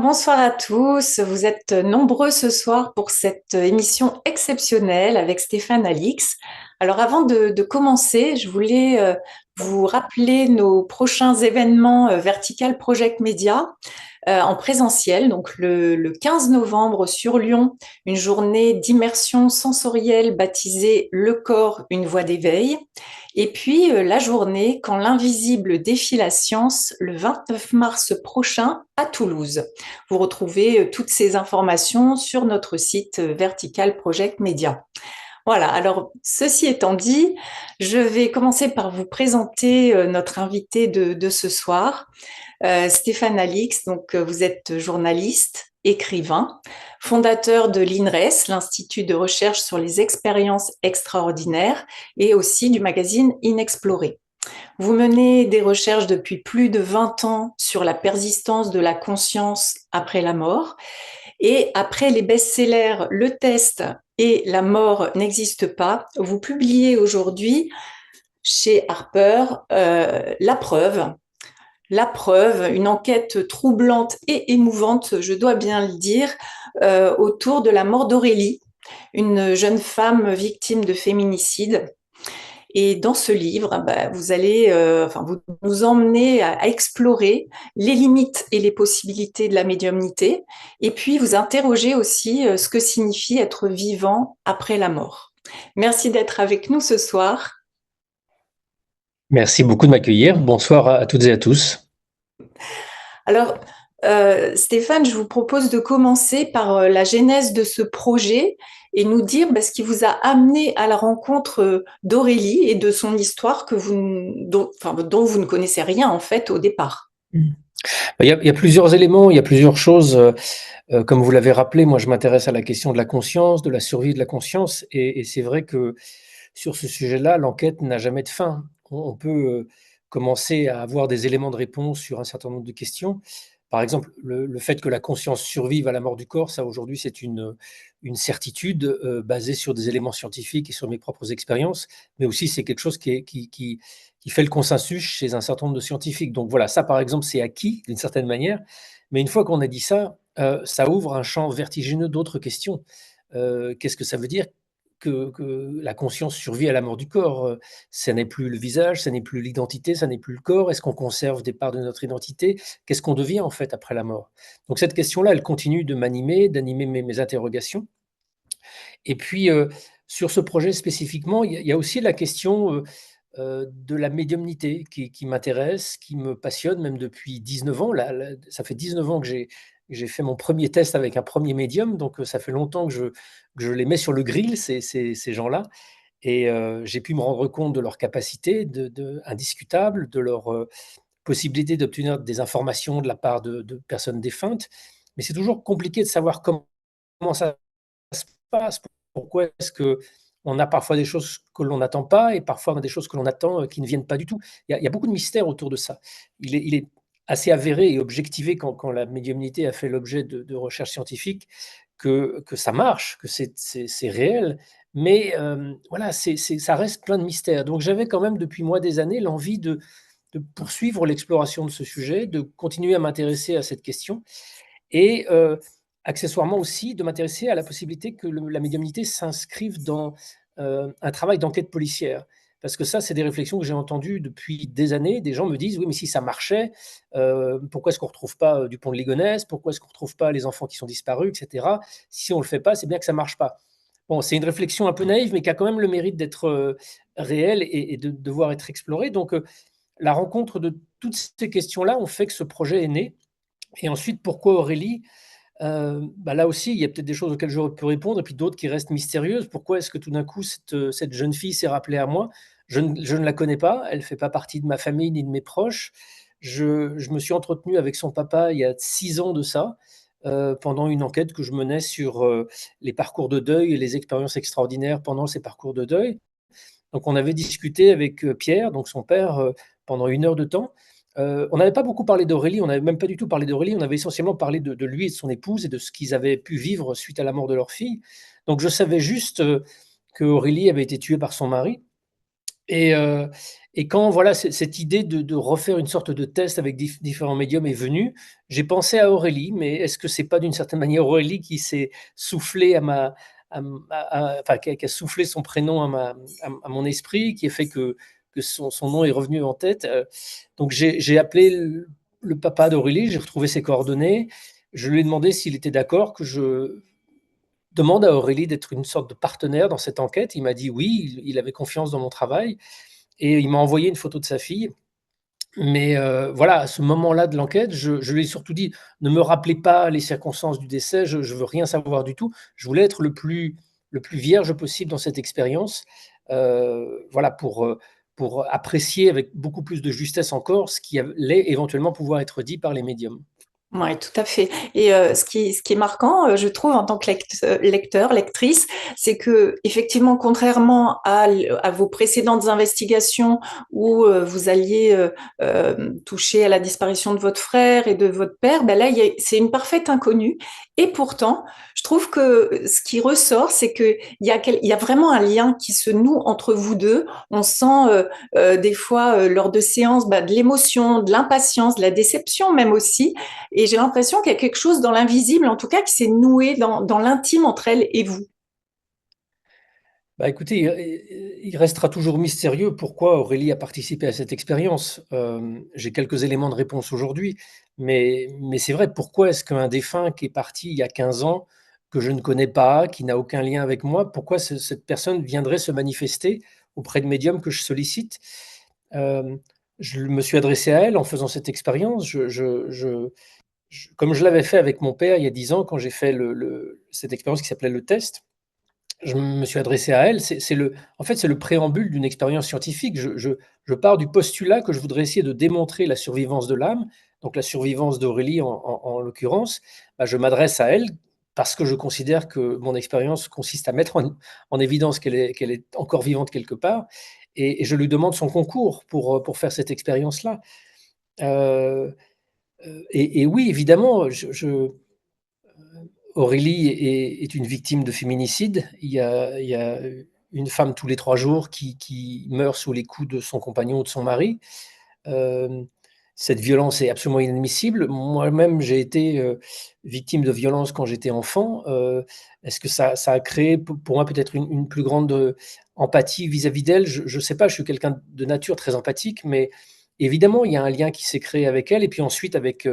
Bonsoir à tous. Vous êtes nombreux ce soir pour cette émission exceptionnelle avec Stéphane Alix. Alors avant de commencer, je voulais vous rappeler nos prochains événements Vertical Project Media en présentiel, donc le 15 novembre sur Lyon, une journée d'immersion sensorielle baptisée Le corps, une voie d'éveil. Et puis la journée Quand l'invisible défie la science, le 29 mars prochain à Toulouse. Vous retrouvez toutes ces informations sur notre site Vertical Project Media. Voilà, alors ceci étant dit, je vais commencer par vous présenter notre invité de ce soir. Stéphane Alix, donc vous êtes journaliste, écrivain, fondateur de l'INRES, l'Institut de recherche sur les expériences extraordinaires, et aussi du magazine Inexploré. Vous menez des recherches depuis plus de 20 ans sur la persistance de la conscience après la mort. Et après les best-sellers Le Test et La mort n'existe pas, vous publiez aujourd'hui chez Harper La preuve, une enquête troublante et émouvante, je dois bien le dire, autour de la mort d'Aurélie, une jeune femme victime de féminicide. Et dans ce livre, vous allez, vous nous emmenez à explorer les limites et les possibilités de la médiumnité, et puis vous interrogez aussi ce que signifie être vivant après la mort. Merci d'être avec nous ce soir. Merci beaucoup de m'accueillir. Bonsoir à toutes et à tous. Alors, Stéphane, je vous propose de commencer par la genèse de ce projet et nous dire ce qui vous a amené à la rencontre d'Aurélie et de son histoire dont vous ne connaissez rien en fait au départ. Il y a plusieurs éléments, il y a plusieurs choses. Comme vous l'avez rappelé, moi je m'intéresse à la question de la conscience, de la survie de la conscience. Et c'est vrai que sur ce sujet-là, l'enquête n'a jamais de fin. On peut commencer à avoir des éléments de réponse sur un certain nombre de questions. Par exemple, le fait que la conscience survive à la mort du corps, ça aujourd'hui c'est une certitude basée sur des éléments scientifiques et sur mes propres expériences, mais aussi c'est quelque chose qui fait le consensus chez un certain nombre de scientifiques. Donc voilà, ça par exemple c'est acquis d'une certaine manière, mais une fois qu'on a dit ça, ça ouvre un champ vertigineux d'autres questions. Qu'est-ce que ça veut dire que la conscience survit à la mort du corps? Ça n'est plus le visage, ça n'est plus l'identité, ça n'est plus le corps. Est-ce qu'on conserve des parts de notre identité? Qu'est-ce qu'on devient en fait après la mort? Donc cette question-là, elle continue de m'animer, d'animer mes interrogations. Et puis, sur ce projet spécifiquement, il y a aussi la question de la médiumnité qui m'intéresse, qui me passionne, même depuis 19 ans. Ça fait 19 ans que j'ai fait mon premier test avec un premier médium, donc ça fait longtemps que je les mets sur le grill, ces gens-là. Et j'ai pu me rendre compte de leur capacité indiscutable, de leur possibilité d'obtenir des informations de la part de personnes défuntes. Mais c'est toujours compliqué de savoir comment ça se passe. Pourquoi est-ce que on a parfois des choses que l'on n'attend pas et parfois on a des choses que l'on attend qui ne viennent pas du tout. Il y a beaucoup de mystères autour de ça. Il est assez avéré et objectivé quand la médiumnité a fait l'objet de recherches scientifiques que ça marche, que c'est réel, mais voilà, ça reste plein de mystères. Donc j'avais quand même depuis moi des années l'envie de poursuivre l'exploration de ce sujet, de continuer à m'intéresser à cette question et accessoirement aussi de m'intéresser à la possibilité que la médiumnité s'inscrive dans un travail d'enquête policière. Parce que ça, c'est des réflexions que j'ai entendues depuis des années. Des gens me disent, oui, mais si ça marchait, pourquoi est-ce qu'on ne retrouve pas Dupont de Ligonnès? Pourquoi est-ce qu'on ne retrouve pas les enfants qui sont disparus, etc. Si on ne le fait pas, c'est bien que ça ne marche pas. Bon, c'est une réflexion un peu naïve, mais qui a quand même le mérite d'être réelle et de devoir être explorée. Donc, la rencontre de toutes ces questions-là ont fait que ce projet est né. Et ensuite, pourquoi Aurélie? Là aussi, il y a peut-être des choses auxquelles j'aurais pu répondre et puis d'autres qui restent mystérieuses. Pourquoi est-ce que tout d'un coup, cette jeune fille s'est rappelée à moi? Je ne la connais pas, elle ne fait pas partie de ma famille ni de mes proches. Je me suis entretenu avec son papa il y a 6 ans de ça, pendant une enquête que je menais sur les parcours de deuil et les expériences extraordinaires pendant ces parcours de deuil. Donc on avait discuté avec Pierre, donc son père, pendant 1 heure de temps. On n'avait pas beaucoup parlé d'Aurélie, on n'avait même pas du tout parlé d'Aurélie, on avait essentiellement parlé de lui et de son épouse et de ce qu'ils avaient pu vivre suite à la mort de leur fille. Donc je savais juste que Aurélie avait été tuée par son mari. Et, Et quand voilà, cette idée de refaire une sorte de test avec différents médiums est venue, j'ai pensé à Aurélie, mais est-ce que c'est pas d'une certaine manière Aurélie qui s'est soufflé enfin, qui a soufflé son prénom à mon esprit, qui a fait que son nom est revenu en tête. Donc j'ai appelé le papa d'Aurélie, j'ai retrouvé ses coordonnées, je lui ai demandé s'il était d'accord que je demande à Aurélie d'être une sorte de partenaire dans cette enquête. Il m'a dit oui, il avait confiance dans mon travail. Et il m'a envoyé une photo de sa fille. Mais voilà, à ce moment-là de l'enquête, je lui ai surtout dit, ne me rappelez pas les circonstances du décès, je ne veux rien savoir du tout. Je voulais être le plus vierge possible dans cette expérience, voilà, pour apprécier avec beaucoup plus de justesse encore ce qui allait éventuellement pouvoir être dit par les médiums. Ouais, tout à fait. Et ce qui est marquant, je trouve, en tant que lecteur, lectrice, c'est que effectivement, contrairement à vos précédentes investigations où vous alliez toucher à la disparition de votre frère et de votre père, ben là, c'est une parfaite inconnue. Et pourtant, je trouve que ce qui ressort, c'est que il y a vraiment un lien qui se noue entre vous deux. On sent des fois, lors de séances, bah, de l'émotion, de l'impatience, de la déception même aussi. Et j'ai l'impression qu'il y a quelque chose dans l'invisible, en tout cas, qui s'est noué dans l'intime entre elle et vous. Bah, écoutez, il restera toujours mystérieux pourquoi Aurélie a participé à cette expérience. J'ai quelques éléments de réponse aujourd'hui, mais c'est vrai, pourquoi est-ce qu'un défunt qui est parti il y a 15 ans, que je ne connais pas, qui n'a aucun lien avec moi, pourquoi cette personne viendrait se manifester auprès de médiums que je sollicite? Euh, je me suis adressé à elle en faisant cette expérience. Comme je l'avais fait avec mon père il y a 10 ans, quand j'ai fait cette expérience qui s'appelait le test, je me suis adressé à elle. En fait, c'est le préambule d'une expérience scientifique. Je pars du postulat que je voudrais essayer de démontrer la survivance de l'âme, donc la survivance d'Aurélie en l'occurrence. Bah, je m'adresse à elle parce que je considère que mon expérience consiste à mettre en évidence qu'elle est encore vivante quelque part, et je lui demande son concours pour faire cette expérience-là. Euh, et oui, évidemment, Aurélie est une victime de féminicide. Il y a une femme tous les 3 jours qui meurt sous les coups de son compagnon ou de son mari. Euh, cette violence est absolument inadmissible. Moi-même, j'ai été victime de violence quand j'étais enfant. Est-ce que ça a créé pour moi peut-être une plus grande empathie vis-à-vis d'elle? Je ne sais pas, je suis quelqu'un de nature très empathique, mais évidemment, il y a un lien qui s'est créé avec elle et puis ensuite avec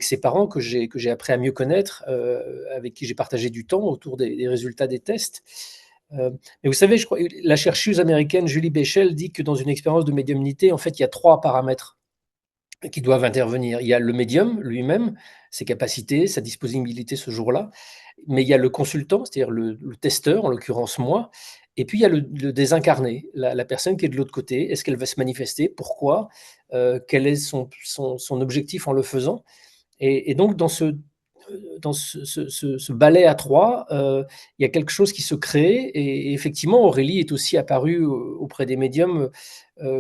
ses parents que j'ai appris à mieux connaître, avec qui j'ai partagé du temps autour des résultats des tests. Mais vous savez, je crois, la chercheuse américaine Julie Béchel dit que dans une expérience de médiumnité, en fait, il y a 3 paramètres qui doivent intervenir. Il y a le médium lui-même, ses capacités, sa disponibilité ce jour-là, mais il y a le consultant, c'est-à-dire le testeur, en l'occurrence moi, et puis il y a le désincarné, la personne qui est de l'autre côté. Est-ce qu'elle va se manifester? Pourquoi? Quel est son objectif en le faisant? Et donc, dans ce ballet à 3, il y a quelque chose qui se crée. Et effectivement, Aurélie est aussi apparue auprès des médiums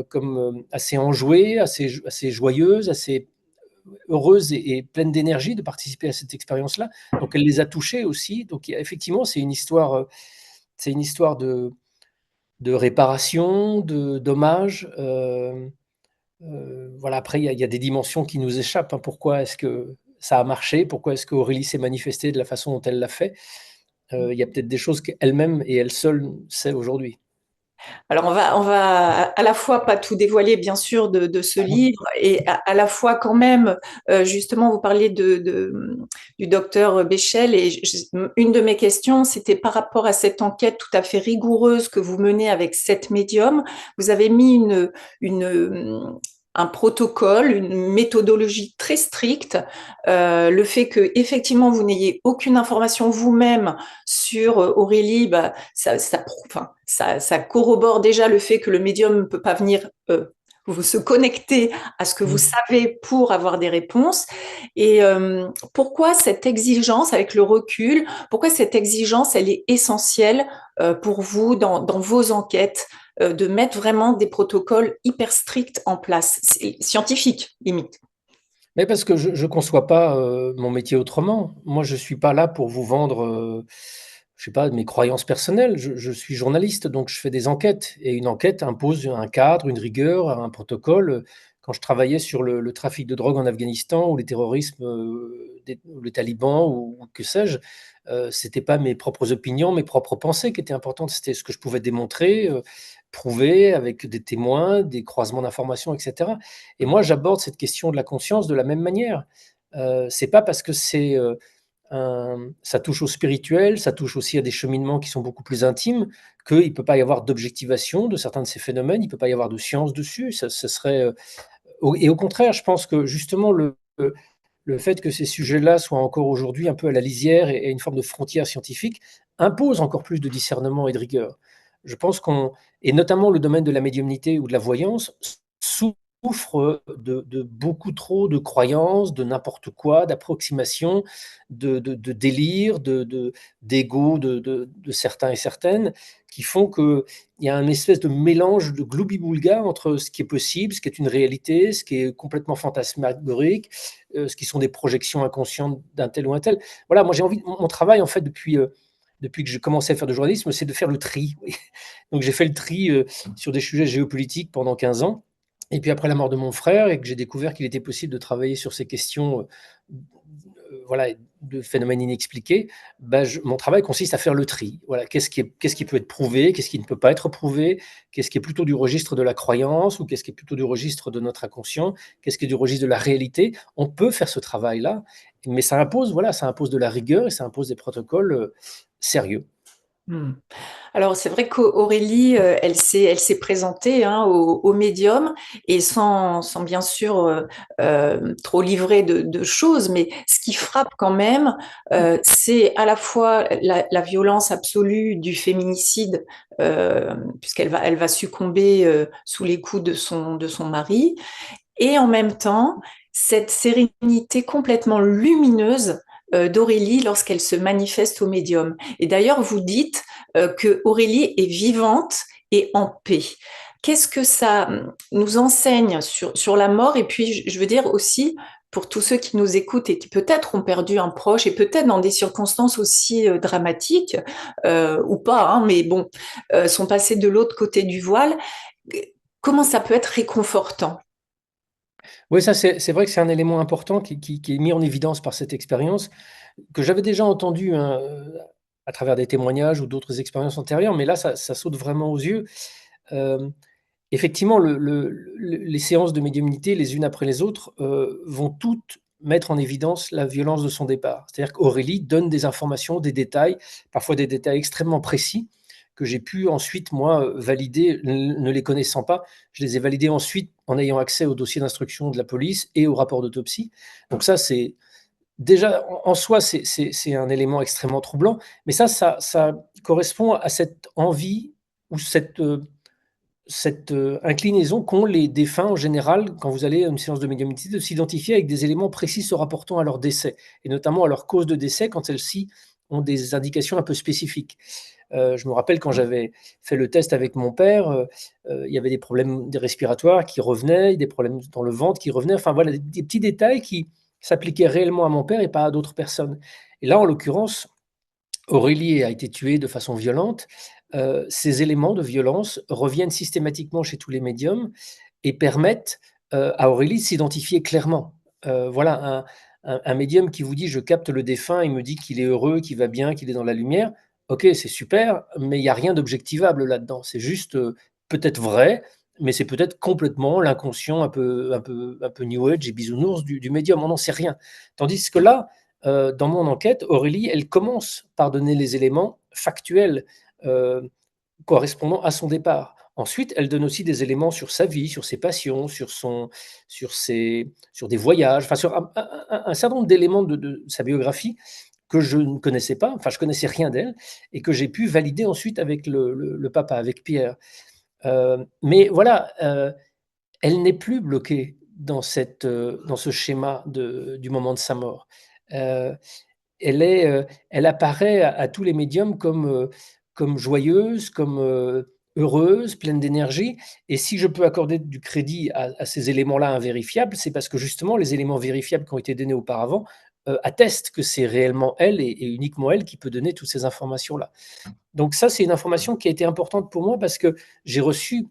comme assez enjouée, assez joyeuse, assez heureuse et pleine d'énergie de participer à cette expérience-là. Donc, elle les a touchés aussi. Donc, effectivement, c'est une histoire de réparation, d'hommage. Voilà, après, il y a des dimensions qui nous échappent, hein. Pourquoi est-ce que ça a marché? Pourquoi est-ce qu'Aurélie s'est manifestée de la façon dont elle l'a fait? Il y a peut-être des choses qu'elle-même et elle seule sait aujourd'hui. Alors on va à la fois pas tout dévoiler bien sûr de ce livre et à la fois quand même justement vous parliez du docteur Béchel et une de mes questions c'était par rapport à cette enquête tout à fait rigoureuse que vous menez avec 7 médiums. Vous avez mis une un protocole, une méthodologie très stricte, le fait que effectivement vous n'ayez aucune information vous-même sur Aurélie, bah, enfin, ça corrobore déjà le fait que le médium ne peut pas venir vous se connecter à ce que vous Mm. savez pour avoir des réponses. Et pourquoi cette exigence, avec le recul, pourquoi cette exigence, elle est essentielle pour vous dans vos enquêtes, de mettre vraiment des protocoles hyper stricts en place, scientifiques limite. Mais parce que je ne conçois pas mon métier autrement. Moi, je ne suis pas là pour vous vendre je sais pas, de mes croyances personnelles. Je suis journaliste, donc je fais des enquêtes. Et une enquête impose un cadre, une rigueur, un protocole. Quand je travaillais sur le trafic de drogue en Afghanistan ou les terrorismes, ou les talibans ou que sais-je, c'était pas mes propres opinions, mes propres pensées qui étaient importantes. C'était ce que je pouvais démontrer, prouver avec des témoins, des croisements d'informations, etc. Et moi, j'aborde cette question de la conscience de la même manière. C'est pas parce que ça touche au spirituel, ça touche aussi à des cheminements qui sont beaucoup plus intimes, qu'il ne peut pas y avoir d'objectivation de certains de ces phénomènes, il ne peut pas y avoir de science dessus. Ce serait, et au contraire, je pense que justement le fait que ces sujets-là soient encore aujourd'hui un peu à la lisière et une forme de frontière scientifique impose encore plus de discernement et de rigueur. Je pense et notamment le domaine de la médiumnité ou de la voyance, souffre de beaucoup trop de croyances, de n'importe quoi, d'approximations, de délire, d'ego de certains et certaines, qui font qu'il y a un espèce de mélange de gloubi-boulga entre ce qui est possible, ce qui est une réalité, ce qui est complètement fantasmagorique, ce qui sont des projections inconscientes d'un tel ou un tel. Voilà, moi j'ai envie, mon travail en fait depuis que j'ai commencé à faire du journalisme, c'est de faire le tri. Donc j'ai fait le tri sur des sujets géopolitiques pendant 15 ans. Et puis après la mort de mon frère et que j'ai découvert qu'il était possible de travailler sur ces questions voilà, de phénomènes inexpliqués, bah, mon travail consiste à faire le tri. Voilà, qu'est-ce qui peut être prouvé, qu'est-ce qui ne peut pas être prouvé, qu'est-ce qui est plutôt du registre de la croyance ou qu'est-ce qui est plutôt du registre de notre inconscient, qu'est-ce qui est du registre de la réalité. On peut faire ce travail-là, mais ça impose, voilà, ça impose de la rigueur et ça impose des protocoles sérieux. Mmh. Alors c'est vrai qu'Aurélie, elle s'est présentée, hein, au médium et sans bien sûr, trop livrer de choses, mais ce qui frappe quand même, c'est à la fois la violence absolue du féminicide, puisqu'elle va succomber, sous les coups de son mari et en même temps, cette sérénité complètement lumineuse d'Aurélie lorsqu'elle se manifeste au médium. Et d'ailleurs, vous dites que Aurélie est vivante et en paix. Qu'est-ce que ça nous enseigne sur la mort? Et puis, je veux dire aussi, pour tous ceux qui nous écoutent et qui peut-être ont perdu un proche, et peut-être dans des circonstances aussi dramatiques, ou pas, hein, mais bon, sont passés de l'autre côté du voile, comment ça peut être réconfortant? Oui, ça c'est vrai que c'est un élément important qui est mis en évidence par cette expérience, que j'avais déjà entendu hein, à travers des témoignages ou d'autres expériences antérieures, mais là, ça saute vraiment aux yeux. Euh, Effectivement, les séances de médiumnité, les unes après les autres, vont toutes mettre en évidence la violence de son départ. C'est-à-dire qu'Aurélie donne des informations, des détails, parfois des détails extrêmement précis, que j'ai pu ensuite, moi, valider, ne les connaissant pas. Je les ai validés ensuite en ayant accès au dossier d'instruction de la police et au rapport d'autopsie. Donc ça, c'est déjà, en soi, c'est un élément extrêmement troublant, mais ça correspond à cette envie ou cette inclinaison qu'ont les défunts en général, quand vous allez à une séance de médiumnité, de s'identifier avec des éléments précis se rapportant à leur décès, et notamment à leur cause de décès quand celles-ci ont des indications un peu spécifiques. Je me rappelle quand j'avais fait le test avec mon père, il y avait des problèmes des respiratoires qui revenaient, des problèmes dans le ventre qui revenaient, enfin voilà, des petits détails qui s'appliquaient réellement à mon père et pas à d'autres personnes. Et là, en l'occurrence, Aurélie a été tuée de façon violente. Ces éléments de violence reviennent systématiquement chez tous les médiums et permettent à Aurélie de s'identifier clairement. Voilà, un médium qui vous dit je capte le défunt, il me dit qu'il est heureux, qu'il va bien, qu'il est dans la lumière. Ok, c'est super, mais il n'y a rien d'objectivable là-dedans. C'est juste peut-être vrai, mais c'est peut-être complètement l'inconscient un peu New Age et bisounours du médium. On n'en sait rien. Tandis que là, dans mon enquête, Aurélie, elle commence par donner les éléments factuels euh, correspondant à son départ. Ensuite, elle donne aussi des éléments sur sa vie, sur ses passions, sur des voyages, enfin sur un certain nombre d'éléments de sa biographie que je ne connaissais pas, enfin je connaissais rien d'elle, et que j'ai pu valider ensuite avec le papa, avec Pierre. Mais voilà, elle n'est plus bloquée dans ce schéma du moment de sa mort. Euh, elle apparaît à tous les médiums comme joyeuse, comme heureuse, pleine d'énergie. Et si je peux accorder du crédit à ces éléments-là invérifiables, c'est parce que justement, les éléments vérifiables qui ont été donnés auparavant atteste que c'est réellement elle et uniquement elle qui peut donner toutes ces informations-là. Donc ça, c'est une information qui a été importante pour moi parce que j'ai reçu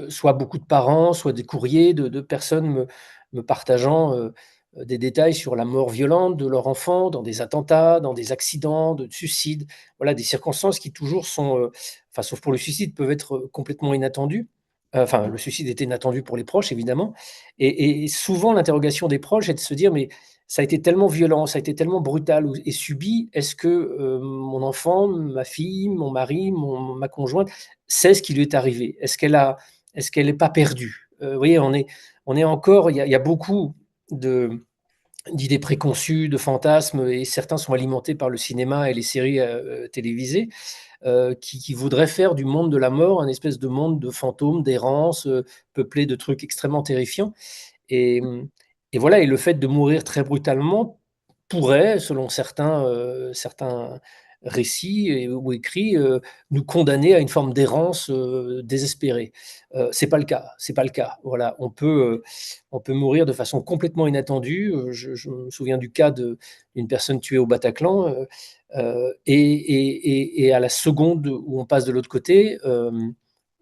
soit beaucoup de parents, soit des courriers de personnes me partageant, des détails sur la mort violente de leur enfant dans des attentats, dans des accidents, de suicides. Voilà, des circonstances qui toujours sont, enfin, sauf pour le suicide, peuvent être, complètement inattendues. Enfin, le suicide était inattendu pour les proches évidemment et souvent l'interrogation des proches est de se dire: «Mais ça a été tellement violent, ça a été tellement brutal ou et subi, est-ce que, mon enfant, ma fille, mon mari, ma conjointe sait ce qui lui est arrivé? Est-ce qu'elle n'est pas perdue? Vous voyez, on est encore il y a beaucoup de d'idées préconçues, de fantasmes et certains sont alimentés par le cinéma et les séries, télévisées, qui voudraient faire du monde de la mort un espèce de monde de fantômes, d'errance, peuplé de trucs extrêmement terrifiants et et voilà et le fait de mourir très brutalement pourrait, selon certains récits ou écrits, nous condamner à une forme d'errance, désespérée. C'est pas le cas, c'est pas le cas. Voilà, on peut mourir de façon complètement inattendue. Je me souviens du cas d'une personne tuée au Bataclan, et à la seconde où on passe de l'autre côté,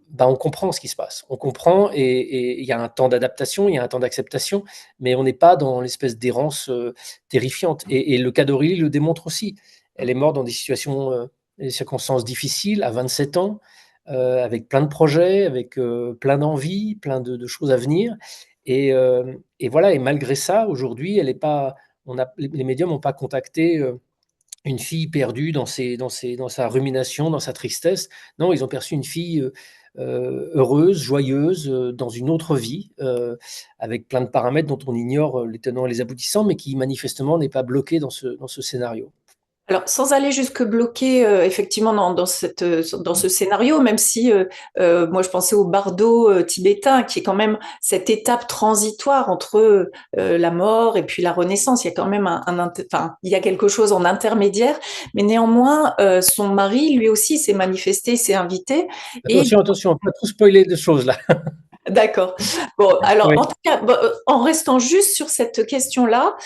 bah, on comprend ce qui se passe. On comprend et il y a un temps d'adaptation, il y a un temps d'acceptation, mais on n'est pas dans l'espèce d'errance, terrifiante et le cas d'Aurélie le démontre aussi. Elle est morte dans des circonstances difficiles à 27 ans, avec plein de projets, avec, plein d'envies, plein de choses à venir et voilà et malgré ça, aujourd'hui, elle est pas on a les médiums n'ont pas contacté, une fille perdue dans sa rumination, dans sa tristesse. Non, ils ont perçu une fille, heureuse, joyeuse, dans une autre vie, avec plein de paramètres dont on ignore, les tenants et les aboutissants, mais qui manifestement n'est pas bloquée dans ce scénario. Alors, sans aller jusque bloquer, effectivement, dans ce scénario, même si moi je pensais au bardo tibétain, qui est quand même cette étape transitoire entre la mort et puis la renaissance. Il y a quand même enfin, il y a quelque chose en intermédiaire, mais néanmoins, son mari, lui aussi, s'est manifesté, s'est invité. Et Attention, attention, on peut pas trop spoiler de choses là. d'accord. Bon, alors, Oui. en tout cas, bon, en restant juste sur cette question-là,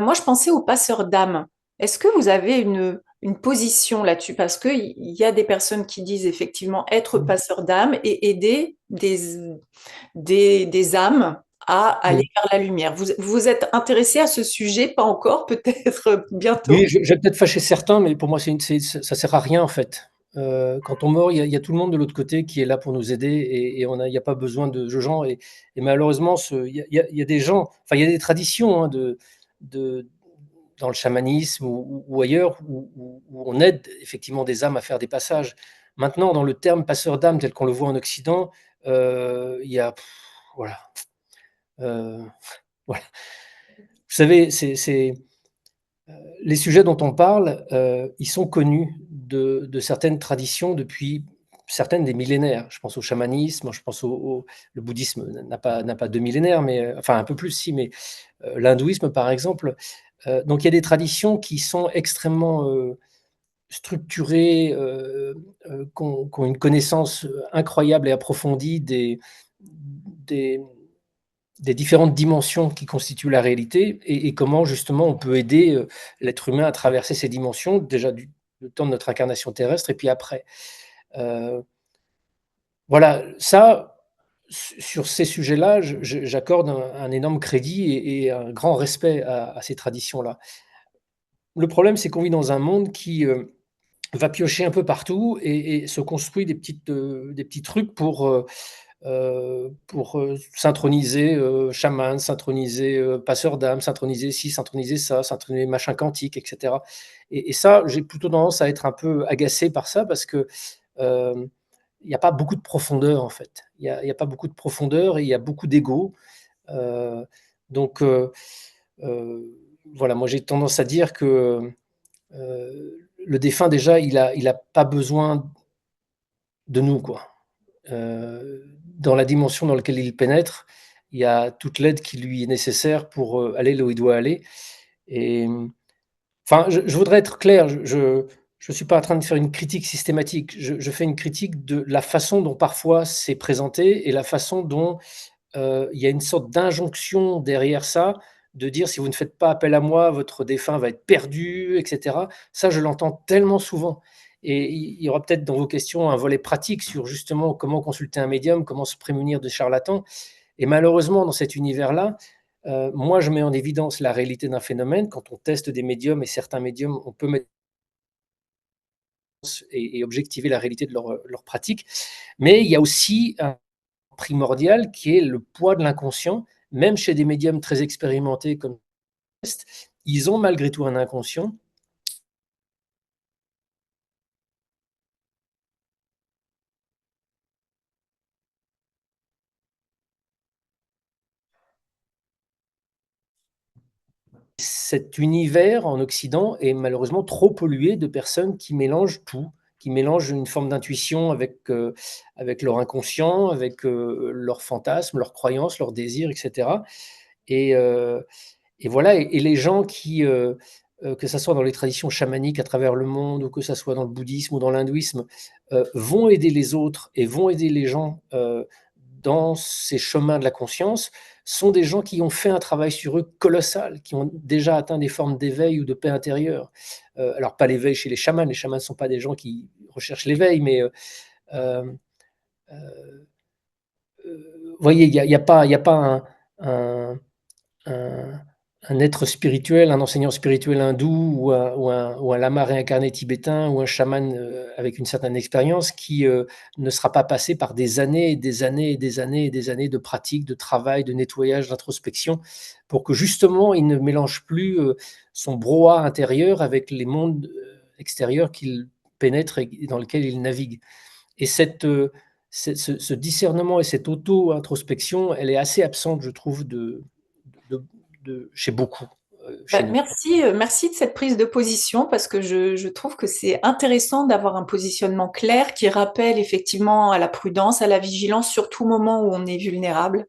moi, je pensais aux passeurs d'âme. Est-ce que vous avez une position là-dessus? Parce qu'il y a des personnes qui disent effectivement être passeur d'âme et aider des âmes à aller Oui. vers la lumière. Vous vous êtes intéressé à ce sujet? Pas encore, peut-être bientôt. Oui, je vais peut-être fâcher certains, mais pour moi, ça sert à rien, en fait. Quand on meurt, il y a tout le monde de l'autre côté qui est là pour nous aider et il y a pas besoin de gens et malheureusement, il y a des gens enfin, il y a des traditions, hein, de dans le chamanisme ou ailleurs où on aide effectivement des âmes à faire des passages. Maintenant, dans le terme passeur d'âme tel qu'on le voit en Occident, il y a voilà, heu, voilà. Vous savez, les sujets dont on parle, ils sont connus de certaines traditions depuis certaines des millénaires. Je pense au chamanisme, je pense au le bouddhisme n'a pas 2 millénaires, mais enfin un peu plus si, mais l'hindouisme par exemple. Donc il y a des traditions qui sont extrêmement, structurées, qui ont une connaissance, incroyable et approfondie des des différentes dimensions qui constituent la réalité et comment justement on peut aider, l'être humain à traverser ces dimensions, déjà du le temps de notre incarnation terrestre et puis après. Heu, voilà, ça, sur ces sujets-là, j'accorde un énorme crédit et un grand respect à ces traditions-là. Le problème, c'est qu'on vit dans un monde qui, va piocher un peu partout et se construit des petits trucs pour, synchroniser, chaman, synchroniser, passeur d'âme, synchroniser ci, synchroniser ça, synchronise machin quantique et cetera et ça, j'ai plutôt tendance à être un peu agacé par ça parce que, hem, il y a pas beaucoup de profondeur, en fait. Il y a pas beaucoup de profondeur et il y a beaucoup d'ego, heu, donc voilà, moi, j'ai tendance à dire que, le défunt déjà, il a pas besoin de nous, quoi. Dans la dimension dans laquelle il pénètre, il y a toute l'aide qui lui est nécessaire pour, aller là où il doit aller et enfin, je voudrais être clair, je suis pas en train de faire une critique systématique. Je fais une critique de la façon dont parfois c'est présenté et la façon dont, il y a une sorte d'injonction derrière ça, de dire: «Si vous ne faites pas appel à moi, votre défunt va être perdu» et cetera. Ça, je l'entends tellement souvent et il y aura peut-être dans vos questions un volet pratique sur justement comment consulter un médium, comment se prémunir de charlatans et malheureusement dans cet univers-là, moi je mets en évidence la réalité d'un phénomène. Quand on teste des médiums et certains médiums, on peut mettre et objectiver la réalité de leur pratique. Mais il y a aussi un primordial qui est le poids de l'inconscient. Même chez des médiums très expérimentés comme ils ont malgré tout un inconscient. Cet univers en Occident est malheureusement trop pollué de personnes qui mélangent tout, qui mélangent une forme d'intuition avec leur inconscient, avec, leurs fantasmes, leurs croyances, leurs désirs et cetera et heu et voilà et les gens qui, que ça soit dans les traditions chamaniques à travers le monde ou que ça soit dans le bouddhisme ou dans l'hindouisme, vont aider les autres et vont aider les gens, dans ces chemins de la conscience, sont des gens qui ont fait un travail sur eux colossal, qui ont déjà atteint des formes d'éveil ou de paix intérieure. Alors pas l'éveil chez les chamans ne sont pas des gens qui recherchent l'éveil, mais, hem, vous voyez, il y a pas un un un être spirituel, un enseignant spirituel hindou ou un lama réincarné tibétain ou un chaman, avec une certaine expérience qui, ne sera pas passé par des années et des années et des années et des années de pratique, de travail, de nettoyage, d'introspection pour que justement il ne mélange plus, son brouhaha intérieur avec les mondes, extérieurs qu'il pénètre et dans lesquels il navigue. Et ce discernement et cette auto-introspection, elle est assez absente, je trouve, de chez beaucoup, Bah, chez nous. merci, merci de cette prise de position parce que je trouve que c'est intéressant d'avoir un positionnement clair qui rappelle effectivement à la prudence, à la vigilance sur tout moment où on est vulnérable.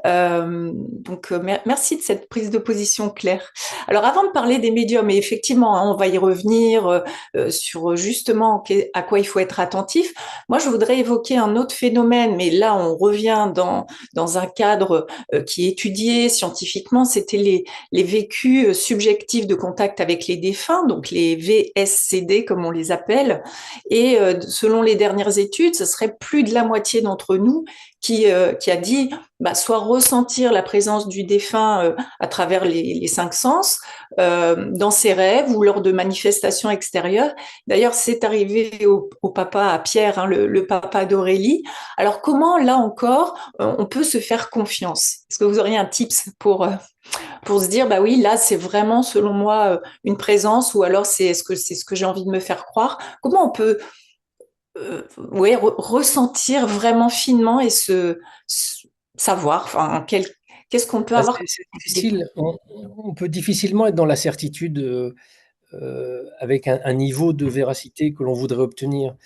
Donc, merci de cette prise de position claire. Alors, avant de parler des médiums, et effectivement, hein, on va y revenir sur justement à quoi il faut être attentif. Moi, je voudrais évoquer un autre phénomène, mais là, on revient dans un cadre qui est étudié scientifiquement. C'était les vécus subjectifs de contact avec les défunts, donc les VSCD, comme on les appelle. Et selon les dernières études, ce serait plus de la moitié d'entre nous qui a dit bah, soit ressentir la présence du défunt à travers les cinq sens, dans ses rêves ou lors de manifestations extérieures. D'ailleurs, c'est arrivé au papa, à Pierre, hein, le papa d'Aurélie. Alors, comment, là encore, on peut se faire confiance? Est-ce que vous auriez un tips pour se dire, bah oui, là, c'est vraiment, selon moi, une présence, ou alors est-ce que c'est ce que j'ai envie de me faire croire? Comment on peut ouais, ressentir vraiment finement et savoir, enfin, qu'est-ce qu'on peut Bah, avoir c'est des fois. difficile. On peut difficilement être dans la certitude, avec un niveau de véracité que l'on voudrait obtenir.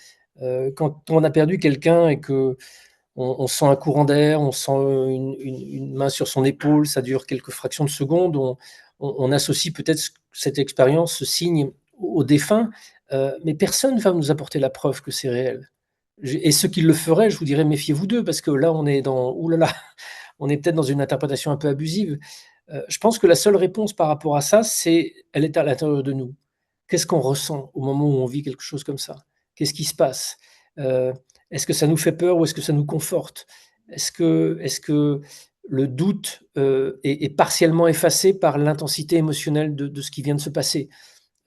Quand on a perdu quelqu'un et qu'on on sent un courant d'air, on sent, une main sur son épaule, ça dure quelques fractions de secondes, on associe peut-être cette expérience, ce signe au défunt, mais personne ne va nous apporter la preuve que c'est réel. Et ceux qui le feraient, je vous dirais: «Méfiez-vous d'eux» parce que là, on est dans ouh là là, on est peut-être dans une interprétation un peu abusive. Je pense que la seule réponse par rapport à ça, elle est à l'intérieur de nous. Qu'est-ce qu'on ressent au moment où on vit quelque chose comme ça? Qu'est-ce qui se passe? Heu, Est-ce que ça nous fait peur ou est-ce que ça nous conforte? Est-ce que le doute, est partiellement effacé par l'intensité émotionnelle de ce qui vient de se passer?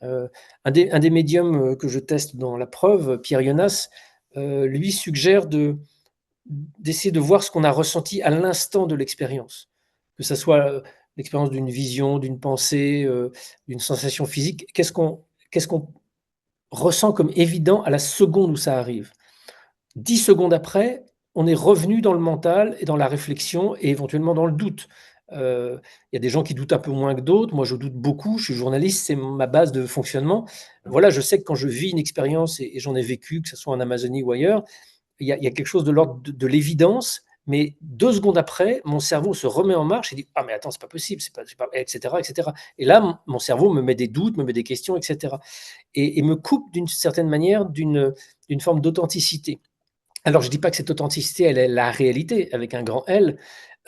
Heu, un des médiums, que je teste dans la preuve, Pierre Jonas, lui suggère d'essayer de voir ce qu'on a ressenti à l'instant de l'expérience. Que ça soit, l'expérience d'une vision, d'une pensée, d'une sensation physique. Qu'est-ce qu'on ressent comme évident à la seconde où ça arrive? 10 secondes après, on est revenu dans le mental et dans la réflexion et éventuellement dans le doute. Il y a des gens qui doutent un peu moins que d'autres. Moi, je doute beaucoup. Je suis journaliste, c'est ma base de fonctionnement. Voilà, je sais que quand je vis une expérience et j'en ai vécu, que ce soit en Amazonie ou ailleurs, il y a quelque chose de l'ordre de l'évidence, mais 2 secondes après, mon cerveau se remet en marche et dit: «Ah mais attends, c'est pas possible, c'est pas» et cetera et cetera et là, mon cerveau me met des doutes, me met des questions et cetera et me coupe d'une certaine manière d'une forme d'authenticité. Alors je dis pas que cette authenticité, elle est la réalité avec un grand L,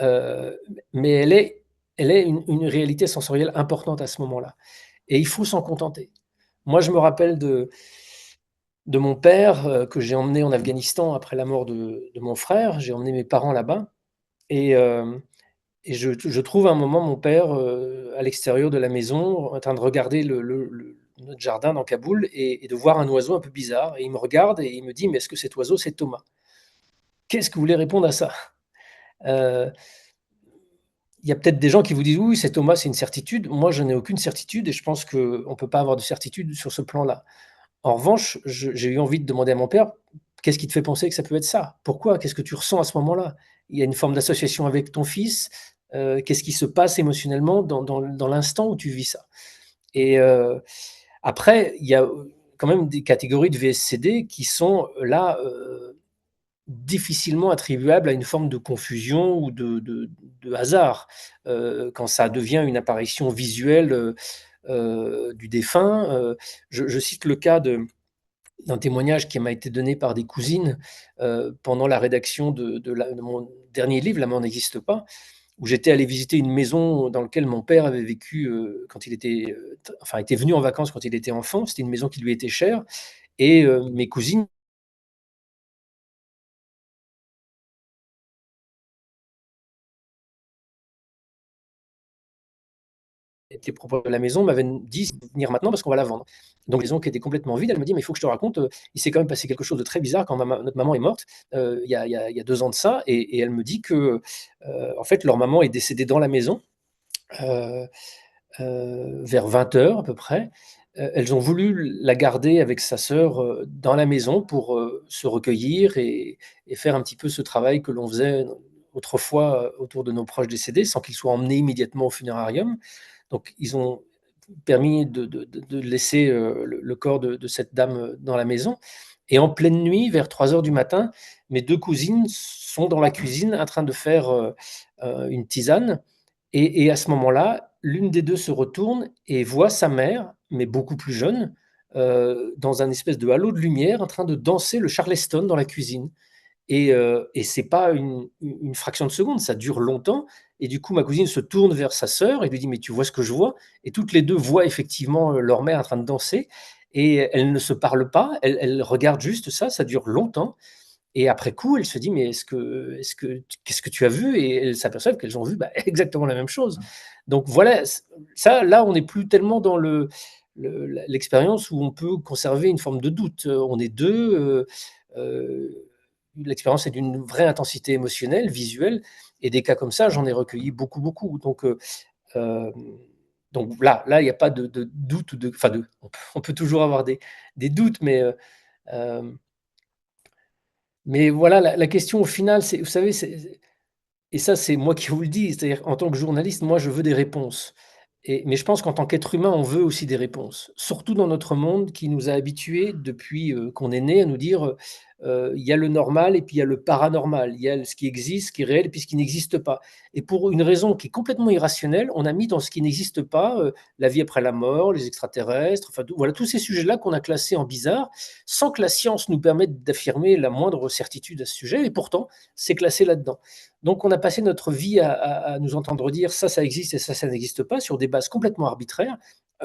heu, mais elle est une réalité sensorielle importante à ce moment-là et il faut s'en contenter. Moi, je me rappelle de mon père, que j'ai emmené en Afghanistan après la mort de mon frère. J'ai emmené mes parents là-bas et je trouve à un moment mon père, à l'extérieur de la maison en train de regarder notre jardin dans Kaboul et de voir un oiseau un peu bizarre et il me regarde et il me dit: «Mais est-ce que cet oiseau, c'est Thomas?» Qu'est-ce que vous voulez répondre à ça? Heu, il y a peut-être des gens qui vous disent: «Oui, c'est Thomas, c'est une certitude». Moi, je n'ai aucune certitude et je pense qu'on ne peut pas avoir de certitude sur ce plan-là. En revanche, j'ai eu envie de demander à mon père: «Qu'est-ce qui te fait penser que ça peut être ça? Pourquoi? Qu'est-ce que tu ressens à ce moment-là? Il y a une forme d'association avec ton fils? Qu'est-ce qui se passe émotionnellement dans l'instant où tu vis ça?» Et après, il y a, quand même des catégories de VSCD qui sont là, difficilement attribuables à une forme de confusion ou de hasard. Quand ça devient une apparition visuelle, du défunt, je cite le cas d'un témoignage qui m'a été donné par des cousines, pendant la rédaction de mon dernier livre, La mort n'existe pas, où j'étais allé visiter une maison dans laquelle mon père avait vécu, quand il était, enfin était venu en vacances quand il était enfant. C'était une maison qui lui était chère et mes cousines les propriétaires de la maison m'avaient dit: «Venir maintenant parce qu'on va la vendre». Donc la maison qui était complètement vide, elle me dit: «Mais il faut que je te raconte, il s'est quand même passé quelque chose de très bizarre quand notre maman est morte, il y a 2 ans de ça» et elle me dit que, en fait, leur maman est décédée dans la maison, heu vers 20 heures à peu près. Elles ont voulu la garder avec sa sœur, dans la maison pour, se recueillir et faire un petit peu ce travail que l'on faisait autrefois, autour de nos proches décédés, sans qu'ils soient emmenés immédiatement au funérarium. Donc ils ont permis de laisser, le corps de cette dame, dans la maison et en pleine nuit, vers 3 heures du matin, mes 2 cousines sont dans la cuisine en train de faire, une tisane et à ce moment-là, l'une des 2 se retourne et voit sa mère, mais beaucoup plus jeune, dans un espèce de halo de lumière en train de danser le charleston dans la cuisine. Et c'est pas une fraction de seconde, ça dure longtemps et du coup, ma cousine se tourne vers sa sœur et lui dit: «Mais tu vois ce que je vois?» Et toutes les 2 voient effectivement, leur mère en train de danser et elles ne se parlent pas, elles regardent juste ça, ça dure longtemps et après coup, elles se disent: «Mais qu'est-ce que tu as vu?» Et elles s'aperçoivent qu'elles ont vu, bah, exactement la même chose. Donc voilà, ça, là, on n'est plus tellement dans l'expérience où on peut conserver une forme de doute. On est 2. L'expérience est d'une vraie intensité émotionnelle, visuelle et des cas comme ça, j'en ai recueilli beaucoup, beaucoup. Hem, donc là, il y a pas de doute ou de enfin de on peut toujours avoir des doutes, hem, mais voilà, la question au final, c'est vous savez, et ça, c'est moi qui vous le dis, c'est-à-dire en tant que journaliste, moi, je veux des réponses. Mais je pense qu'en tant qu'être humain, on veut aussi des réponses. Surtout dans notre monde qui nous a habitués depuis, qu'on est né à nous dire, il y a le normal et puis il y a le paranormal. Il y a ce qui existe, ce qui est réel et puis ce qui n'existe pas. Et pour une raison qui est complètement irrationnelle, on a mis dans ce qui n'existe pas, la vie après la mort, les extraterrestres, enfin tout voilà, tous ces sujets-là qu'on a classés en bizarres, sans que la science nous permette d'affirmer la moindre certitude à ce sujet et pourtant, c'est classé là-dedans. Donc on a passé notre vie à nous entendre dire: Ça existe et ça n'existe pas», sur des bases complètement arbitraires,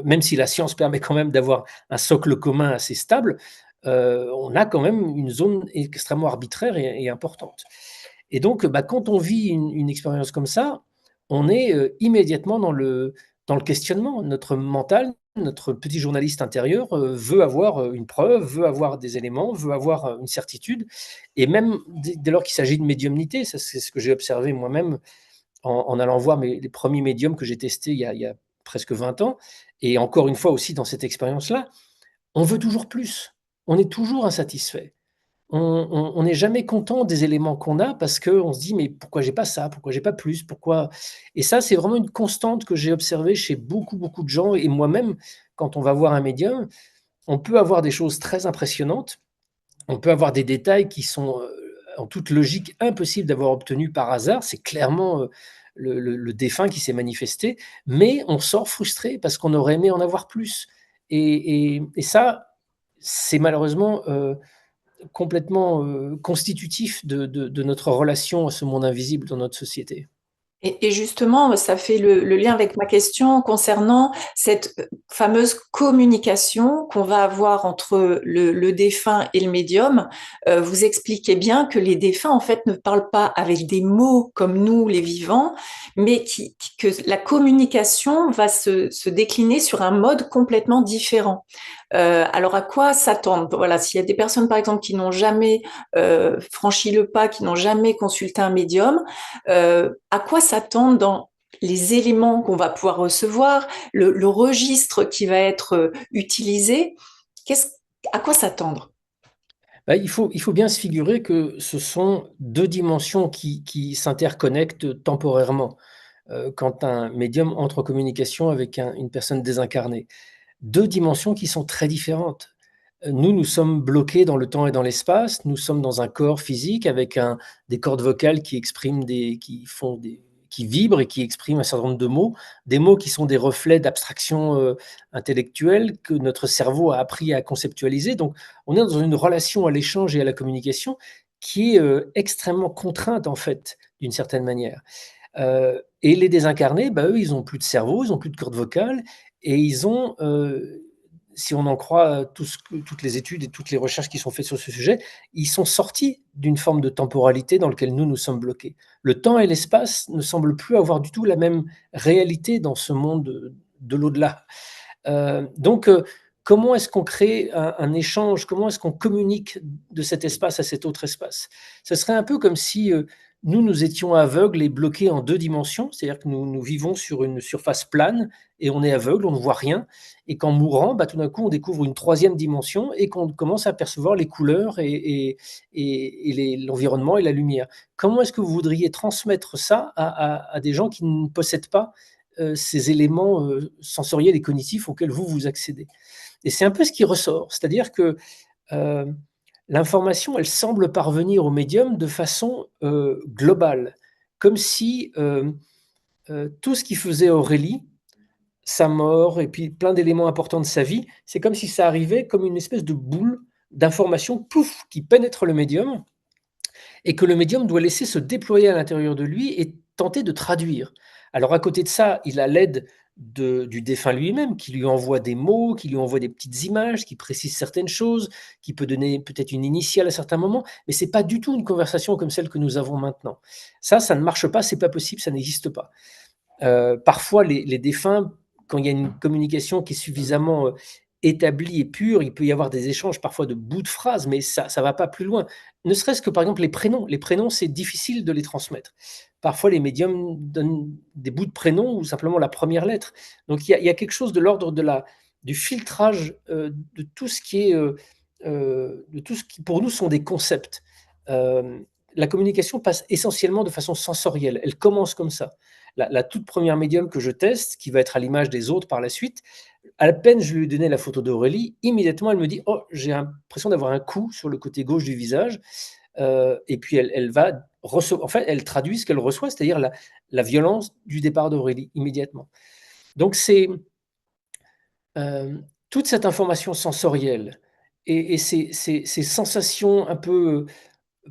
même si la science permet quand même d'avoir un socle commun assez stable, on a quand même une zone extrêmement arbitraire et importante. Et donc, bah, quand on vit une expérience comme ça, on est, immédiatement dans le questionnement. Notre mental, notre petit journaliste intérieur, veut avoir, une preuve, veut avoir des éléments, veut avoir, une certitude et même dès lors qu'il s'agit de médiumnité, ça c'est ce que j'ai observé moi-même en allant voir les premiers médiums que j'ai testés il y a presque 20 ans et encore une fois aussi dans cette expérience-là, on veut toujours plus. On est toujours insatisfait. On n'est jamais content des éléments qu'on a parce qu'on se dit: «Mais pourquoi j'ai pas ça? Pourquoi j'ai pas plus? Pourquoi?» Et ça, c'est vraiment une constante que j'ai observée chez beaucoup, beaucoup de gens et moi-même, quand on va voir un médium, on peut avoir des choses très impressionnantes, on peut avoir des détails qui sont, en toute logique impossibles d'avoir obtenus par hasard. C'est clairement, le défunt qui s'est manifesté, mais on sort frustré parce qu'on aurait aimé en avoir plus et ça, c'est malheureusement, complètement, constitutif de notre relation à ce monde invisible dans notre société. Et justement, ça fait le lien avec ma question concernant cette fameuse communication qu'on va avoir entre le défunt et le médium. Vous expliquez bien que les défunts, en fait, ne parlent pas avec des mots comme nous, les vivants, mais que la communication va se décliner sur un mode complètement différent. Alors, à quoi s'attendre? Voilà, s'il y a des personnes, par exemple, qui n'ont jamais franchi le pas, qui n'ont jamais consulté un médium, à quoi s'attendre dans les éléments qu'on va pouvoir recevoir, le registre qui va être utilisé. Qu'est-ce, à quoi s'attendre? Bah, il faut bien se figurer que ce sont 2 dimensions qui s'interconnectent temporairement, quand un médium entre en communication avec une personne désincarnée. 2 dimensions qui sont très différentes. Nous, nous sommes bloqués dans le temps et dans l'espace. Nous sommes dans un corps physique avec des cordes vocales qui expriment qui vibrent et qui expriment un certain nombre de mots. Des mots qui sont des reflets d'abstraction intellectuelle que notre cerveau a appris à conceptualiser. Donc, on est dans une relation à l'échange et à la communication qui est extrêmement contrainte, en fait, d'une certaine manière. Et les désincarnés, bah, eux, ils ont plus de cerveau, ils ont plus de cordes vocales et ils ont, si on en croit toutes les études et toutes les recherches qui sont faites sur ce sujet, ils sont sortis d'une forme de temporalité dans laquelle nous, nous sommes bloqués. Le temps et l'espace ne semblent plus avoir du tout la même réalité dans ce monde de l'au-delà. Donc, comment est-ce qu'on crée un échange? Comment est-ce qu'on communique de cet espace à cet autre espace? Ce serait un peu comme si nous, nous étions aveugles et bloqués en 2 dimensions, c'est-à-dire que nous vivons sur une surface plane et on est aveugle, on ne voit rien. Et qu'en mourant, bah, tout d'un coup, on découvre une troisième dimension et qu'on commence à percevoir les couleurs et l'environnement et la lumière. Comment est-ce que vous voudriez transmettre ça à des gens qui ne possèdent pas ces éléments sensoriels et cognitifs auxquels vous accédez? Et c'est un peu ce qui ressort, c'est-à-dire que euh, l'information, elle semble parvenir au médium de façon globale, comme si tout ce qui faisait Aurélie, sa mort et puis plein d'éléments importants de sa vie, c'est comme si ça arrivait comme une espèce de boule d'information, pouf, qui pénètre le médium et que le médium doit laisser se déployer à l'intérieur de lui et tenter de traduire. Alors à côté de ça, il a l'aide du défunt lui-même, qui lui envoie des mots, qui lui envoie des petites images, qui précise certaines choses, qui peut donner peut-être une initiale à certains moments, mais c'est pas du tout une conversation comme celle que nous avons maintenant. Ça ne marche pas, c'est pas possible, ça n'existe pas. Parfois, les défunts, quand il y a une communication qui est suffisamment établie et pure, il peut y avoir des échanges parfois de bouts de phrases, mais ça ne va pas plus loin. Ne serait-ce que par exemple les prénoms. Les prénoms, c'est difficile de les transmettre. Parfois, les médiums donnent des bouts de prénoms ou simplement la première lettre. Donc, il y a quelque chose de l'ordre du filtrage de tout ce qui est, de tout ce qui pour nous sont des concepts. Euh, la communication passe essentiellement de façon sensorielle. Elle commence comme ça. La toute première médium que je teste, qui va être à l'image des autres par la suite, à peine je lui ai donné la photo d'Aurélie, immédiatement elle me dit: oh, j'ai l'impression d'avoir un coup sur le côté gauche du visage. Et puis elle va recevoir, en fait, elle traduit ce qu'elle reçoit, c'est-à-dire la violence du départ d'Aurélie, immédiatement. Donc, c'est toute cette information sensorielle et ces sensations un peu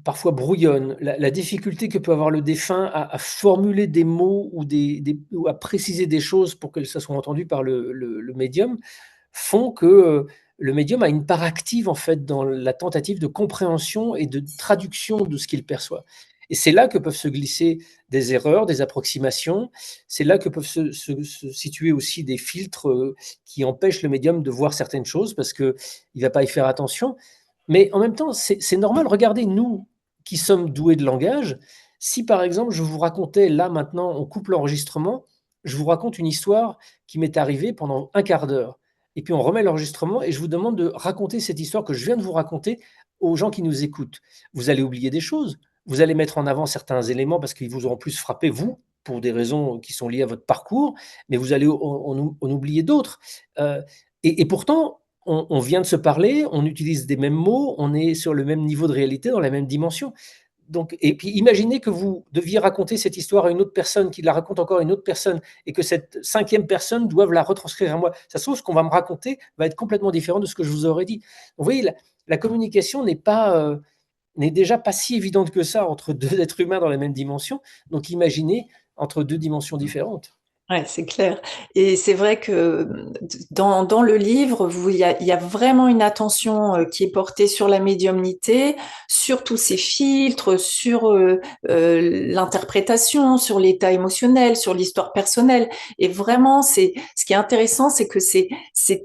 parfois brouillonne, la difficulté que peut avoir le défunt à formuler des mots ou à préciser des choses pour que ça soit entendu par le médium, font que le médium a une part active en fait dans la tentative de compréhension et de traduction de ce qu'il perçoit. Et c'est là que peuvent se glisser des erreurs, des approximations. C'est là que peuvent se situer aussi des filtres qui empêchent le médium de voir certaines choses parce qu'il ne va pas y faire attention. Mais en même temps, c'est normal. Regardez, nous qui sommes doués de langage, si par exemple je vous racontais, là maintenant, on coupe l'enregistrement, je vous raconte une histoire qui m'est arrivée pendant un quart d'heure. Et puis on remet l'enregistrement et je vous demande de raconter cette histoire que je viens de vous raconter aux gens qui nous écoutent. Vous allez oublier des choses, vous allez mettre en avant certains éléments parce qu'ils vous auront plus frappé, vous, pour des raisons qui sont liées à votre parcours, mais vous allez en oublier d'autres. Et pourtant, on vient de se parler, on utilise des mêmes mots, on est sur le même niveau de réalité, dans la même dimension. Donc, et puis imaginez que vous deviez raconter cette histoire à une autre personne, qui la raconte encore à une autre personne, et que cette cinquième personne doive la retranscrire à moi. Ça se trouve, ce qu'on va me raconter va être complètement différent de ce que je vous aurais dit. Vous voyez, la communication n'est déjà pas si évidente que ça entre deux êtres humains dans la même dimension. Donc imaginez entre deux dimensions différentes. Ouais, c'est clair. Et c'est vrai que dans le livre, il y a vraiment une attention qui est portée sur la médiumnité, sur tous ces filtres, sur l'interprétation, sur l'état émotionnel, sur l'histoire personnelle. Et vraiment, ce qui est intéressant, c'est que c'est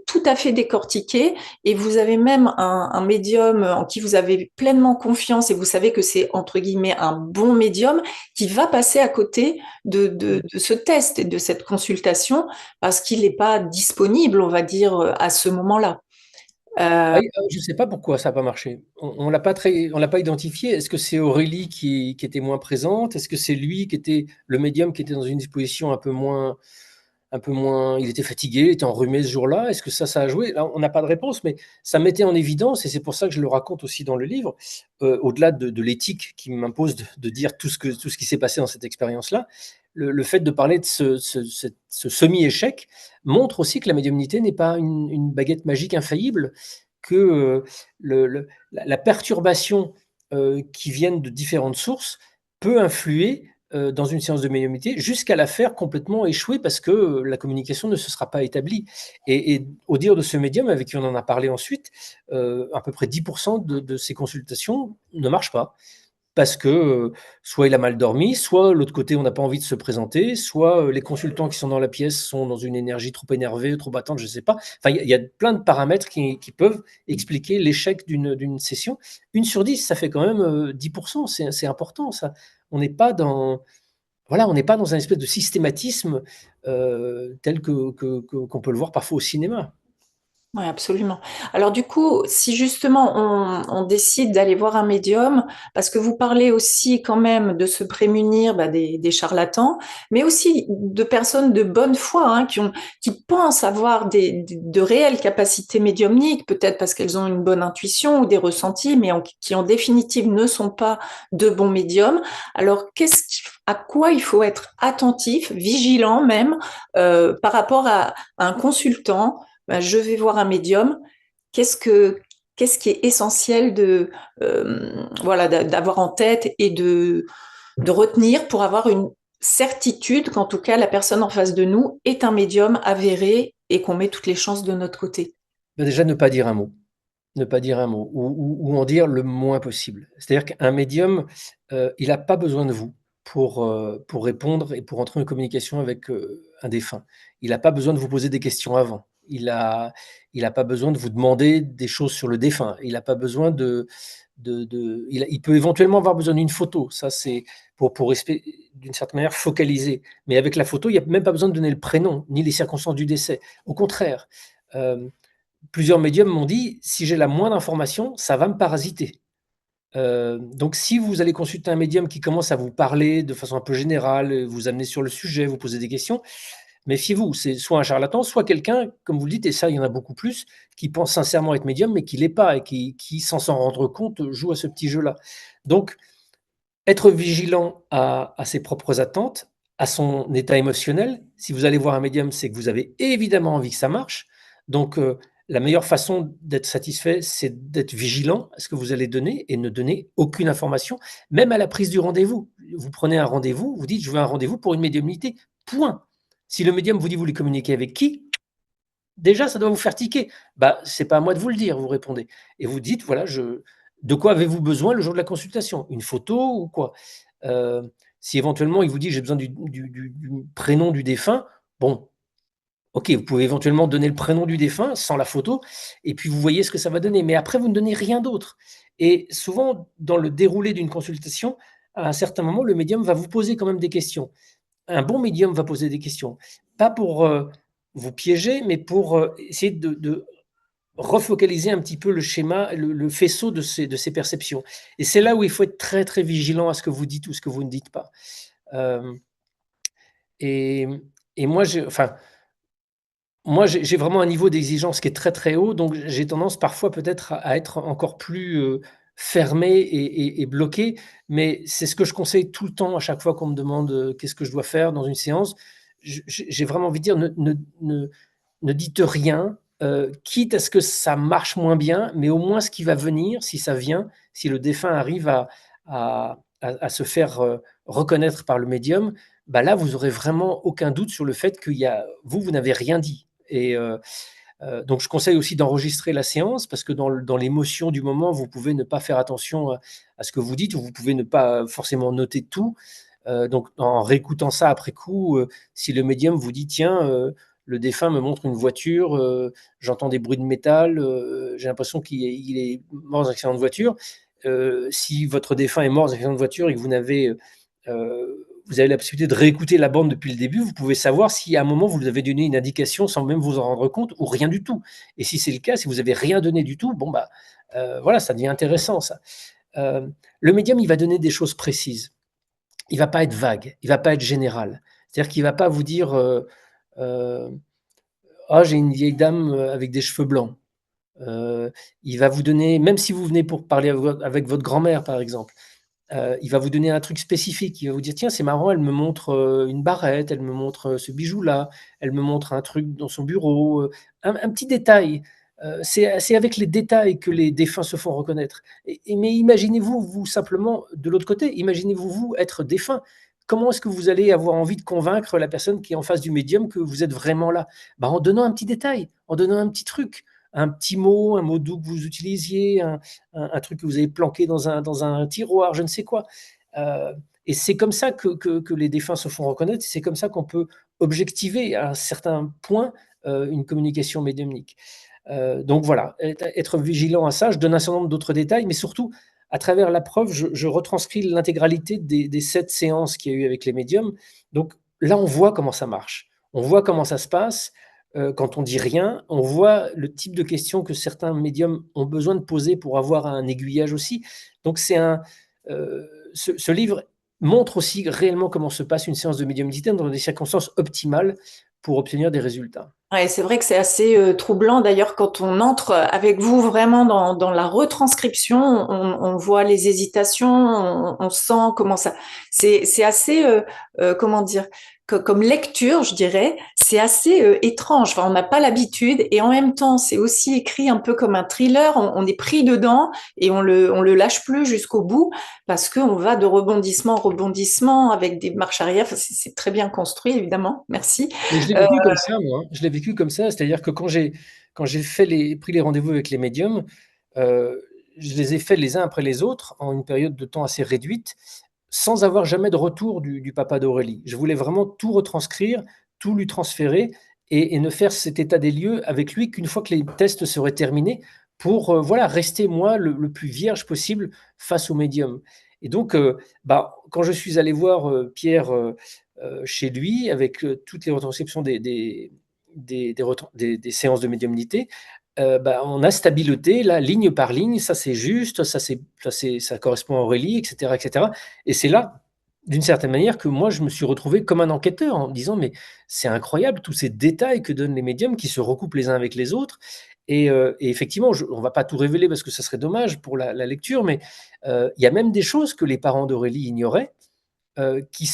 tout à fait décortiqué. Et vous avez même un médium en qui vous avez pleinement confiance et vous savez que c'est entre guillemets un bon médium qui va passer à côté de ce test et de cette consultation parce qu'il n'est pas disponible, on va dire, à ce moment-là. Ah, je ne sais pas pourquoi ça n'a pas marché. On l'a pas identifié. Est-ce que c'est Aurélie qui était moins présente? Est-ce que c'est lui qui était le médium qui était dans une disposition un peu moins, il était fatigué, il était enrhumé ce jour-là. Est-ce que ça a joué? Là, on n'a pas de réponse, mais ça mettait en évidence, et c'est pour ça que je le raconte aussi dans le livre, au-delà de l'éthique qui m'impose de dire tout ce qui s'est passé dans cette expérience-là, le fait de parler de ce semi-échec montre aussi que la médiumnité n'est pas une baguette magique infaillible, que la perturbation qui vienne de différentes sources peut influer dans une séance de médiumnité jusqu'à la faire complètement échouer parce que la communication ne se sera pas établie. Et au dire de ce médium avec qui on en a parlé ensuite, à peu près 10% de ces consultations ne marchent pas parce que soit il a mal dormi, soit l'autre côté on n'a pas envie de se présenter, soit les consultants qui sont dans la pièce sont dans une énergie trop énervée, trop battante, je ne sais pas. Enfin, il y a plein de paramètres qui peuvent expliquer l'échec d'une session. 1 sur 10, ça fait quand même 10%, c'est important ça. On n'est pas dans, voilà, on n'est pas dans un espèce de systématisme tel qu'on peut le voir parfois au cinéma. Oui, absolument. Alors du coup, si justement on décide d'aller voir un médium, parce que vous parlez aussi quand même de se prémunir des charlatans, mais aussi de personnes de bonne foi qui pensent avoir de réelles capacités médiumniques, peut-être parce qu'elles ont une bonne intuition ou des ressentis, mais qui en définitive ne sont pas de bons médiums. Alors à quoi il faut être attentif, vigilant même, par rapport à un consultant? Ben, je vais voir un médium. Qu'est-ce que, qu'est-ce qui est essentiel voilà, d'avoir en tête et de retenir pour avoir une certitude qu'en tout cas, la personne en face de nous est un médium avéré et qu'on met toutes les chances de notre côté. Ben déjà, ne pas dire un mot. Ne pas dire un mot ou en dire le moins possible. C'est-à-dire qu'un médium, il n'a pas besoin de vous pour répondre et pour entrer en communication avec, un défunt. Il n'a pas besoin de vous poser des questions avant. Il a pas besoin de vous demander des choses sur le défunt. Il a pas besoin il peut éventuellement avoir besoin d'une photo. Ça, c'est pour d'une certaine manière, focaliser. Mais avec la photo, il y a même pas besoin de donner le prénom, ni les circonstances du décès. Au contraire, plusieurs médiums m'ont dit: «Si j'ai la moindre information, ça va me parasiter». Donc si vous allez consulter un médium qui commence à vous parler de façon un peu générale, vous amener sur le sujet, vous poser des questions, méfiez-vous, c'est soit un charlatan, soit quelqu'un, comme vous le dites, et ça, il y en a beaucoup plus, qui pense sincèrement être médium, mais qui l'est pas et qui, sans s'en rendre compte, joue à ce petit jeu-là. Donc, être vigilant à ses propres attentes, à son état émotionnel. Si vous allez voir un médium, c'est que vous avez évidemment envie que ça marche. Donc, la meilleure façon d'être satisfait, c'est d'être vigilant à ce que vous allez donner et ne donner aucune information, même à la prise du rendez-vous. Vous prenez un rendez-vous, vous dites: «Je veux un rendez-vous pour une médiumnité», point. Si le médium vous dit: «Vous voulez communiquer avec qui?», déjà, ça doit vous faire tiquer. Bah, c'est pas à moi de vous le dire, vous répondez. Et vous dites: «Voilà, de quoi avez-vous besoin le jour de la consultation? Une photo ou quoi?» Si éventuellement il vous dit: «J'ai besoin du prénom du défunt», bon, OK, vous pouvez éventuellement donner le prénom du défunt sans la photo et puis vous voyez ce que ça va donner. Mais après, vous ne donnez rien d'autre. Et souvent, dans le déroulé d'une consultation, à un certain moment, le médium va vous poser quand même des questions. Un bon médium va poser des questions, pas pour vous piéger, mais pour essayer de refocaliser un petit peu le schéma, le faisceau de ces perceptions. Et c'est là où il faut être très très vigilant à ce que vous dites ou ce que vous ne dites pas. Euh, et, et moi, j'ai vraiment un niveau d'exigence qui est très très haut, donc j'ai tendance parfois peut-être à être encore plus fermé et bloqué, mais c'est ce que je conseille tout le temps à chaque fois qu'on me demande qu'est-ce que je dois faire dans une séance. J'ai vraiment envie de dire ne dites rien, quitte à ce que ça marche moins bien, mais au moins ce qui va venir, si ça vient, si le défunt arrive à se faire reconnaître par le médium, bah là, vous aurez vraiment aucun doute sur le fait qu'il y a vous n'avez rien dit. Et donc je conseille aussi d'enregistrer la séance parce que dans l'émotion du moment, vous pouvez ne pas faire attention à ce que vous dites ou vous pouvez ne pas forcément noter tout. Donc en réécoutant ça après coup, si le médium vous dit: «Tiens, le défunt me montre une voiture, j'entends des bruits de métal, j'ai l'impression qu'il est mort dans un accident de voiture». Si votre défunt est mort dans un accident de voiture et que vous avez la possibilité de réécouter la bande depuis le début, vous pouvez savoir si à un moment vous lui avez donné une indication sans même vous en rendre compte ou rien du tout. Et si c'est le cas, si vous avez rien donné du tout, bon bah, voilà, ça devient intéressant ça. Le médium, il va donner des choses précises. Il va pas être vague, il va pas être général. C'est-à-dire qu'il va pas vous dire, heu: «Ah, j'ai une vieille dame, avec des cheveux blancs». Il va vous donner même si vous venez pour parler avec votre grand-mère, par exemple, il va vous donner un truc spécifique. Il va vous dire: «Tiens, c'est marrant, elle me montre, une barrette, elle me montre, ce bijou-là, elle me montre un truc dans son bureau», un petit détail. C'est avec les détails que les défunts se font reconnaître. Mais imaginez-vous, vous, simplement de l'autre côté, imaginez-vous, vous, être défunt. Comment est-ce que vous allez avoir envie de convaincre la personne qui est en face du médium que vous êtes vraiment là? Bah, en donnant un petit détail, en donnant un petit truc, un mot doux que vous utilisiez, un truc que vous avez planqué dans un tiroir, je ne sais quoi. Heu et c'est comme ça que les défunts se font reconnaître. C'est comme ça qu'on peut objectiver à un certain point, une communication médiumnique. Donc voilà, être vigilant à ça. Je donne un certain nombre d'autres détails, mais surtout, à travers la preuve, je retranscris l'intégralité des 7 séances qu'il y a eu avec les médiums. Donc là, on voit comment ça marche. On voit comment ça se passe. Quand on dit rien, on voit le type de questions que certains médiums ont besoin de poser pour avoir un aiguillage aussi. Donc ce livre montre aussi réellement comment se passe une séance de médiumnité dans des circonstances optimales pour obtenir des résultats. Ouais, c'est vrai que c'est assez troublant d'ailleurs quand on entre avec vous vraiment dans la retranscription, on voit les hésitations, on sent comment ça. C'est assez, comment dire, comme lecture, je dirais, c'est assez étrange. Enfin, on n'a pas l'habitude et en même temps, c'est aussi écrit un peu comme un thriller. On est pris dedans et on le lâche plus jusqu'au bout parce qu'on va de rebondissement en rebondissement avec des marches arrière. Enfin, c'est très bien construit, évidemment. Merci. Mais je l'ai Euh, vécu comme ça, moi, hein. Je l'ai vécu comme ça, c'est-à-dire que quand j'ai pris les rendez-vous avec les médiums, je les ai faits les uns après les autres en une période de temps assez réduite, sans avoir jamais de retour du papa d'Aurélie. Je voulais vraiment tout retranscrire, tout lui transférer et ne faire cet état des lieux avec lui qu'une fois que les tests seraient terminés pour, voilà, rester moi le plus vierge possible face au médium. Et donc, bah, quand je suis allé voir, Pierre, chez lui avec, toutes les retranscriptions des séances de médiumnité, bah, on a stabiloté là, ligne par ligne, ça c'est juste, ça correspond à Aurélie, et cetera, et cetera. Et c'est là, d'une certaine manière, que moi je me suis retrouvé comme un enquêteur en me disant: «Mais c'est incroyable tous ces détails que donnent les médiums qui se recoupent les uns avec les autres». Et effectivement, on ne va pas tout révéler parce que ça serait dommage pour la lecture, mais il y a même des choses que les parents d'Aurélie ignoraient, qui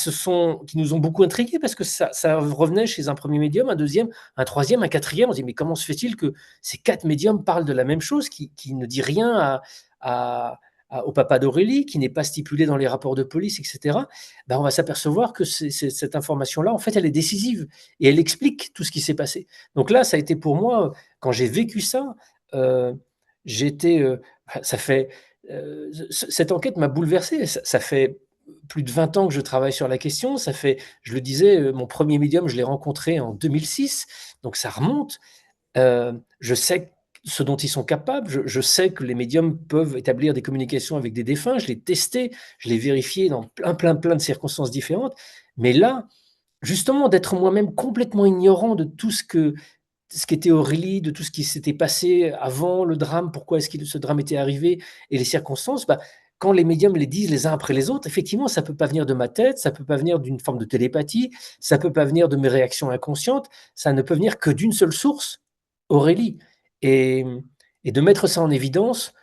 nous ont beaucoup intrigués parce que ça revenait chez un premier médium, un deuxième, un troisième, un quatrième. On se dit: «Mais comment se fait-il que ces 4 médiums parlent de la même chose, qui ne dit rien à au papa d'Aurélie, qui n'est pas stipulé dans les rapports de police, et cetera». On va s'apercevoir que cette information-là, en fait, elle est décisive et elle explique tout ce qui s'est passé. Donc là, ça a été pour moi, quand j'ai vécu ça, heu, j'étais, ça fait, cette enquête m'a bouleversé. Ça fait plus de 20 ans que je travaille sur la question. Ça fait, je le disais, mon premier médium, je l'ai rencontré en 2006, donc ça remonte. Je sais ce dont ils sont capables. Je sais que les médiums peuvent établir des communications avec des défunts. Je l'ai testé, je l'ai vérifié dans plein de circonstances différentes. Mais là, justement, d'être moi-même complètement ignorant de tout ce qu'était Aurélie, de tout ce qui s'était passé avant le drame, pourquoi est-ce que ce drame était arrivé et les circonstances, quand les médiums les disent les uns après les autres, effectivement, ça peut pas venir de ma tête, ça peut pas venir d'une forme de télépathie, ça peut pas venir de mes réactions inconscientes, ça ne peut venir que d'une seule source, Aurélie. Et, et de mettre ça en évidence,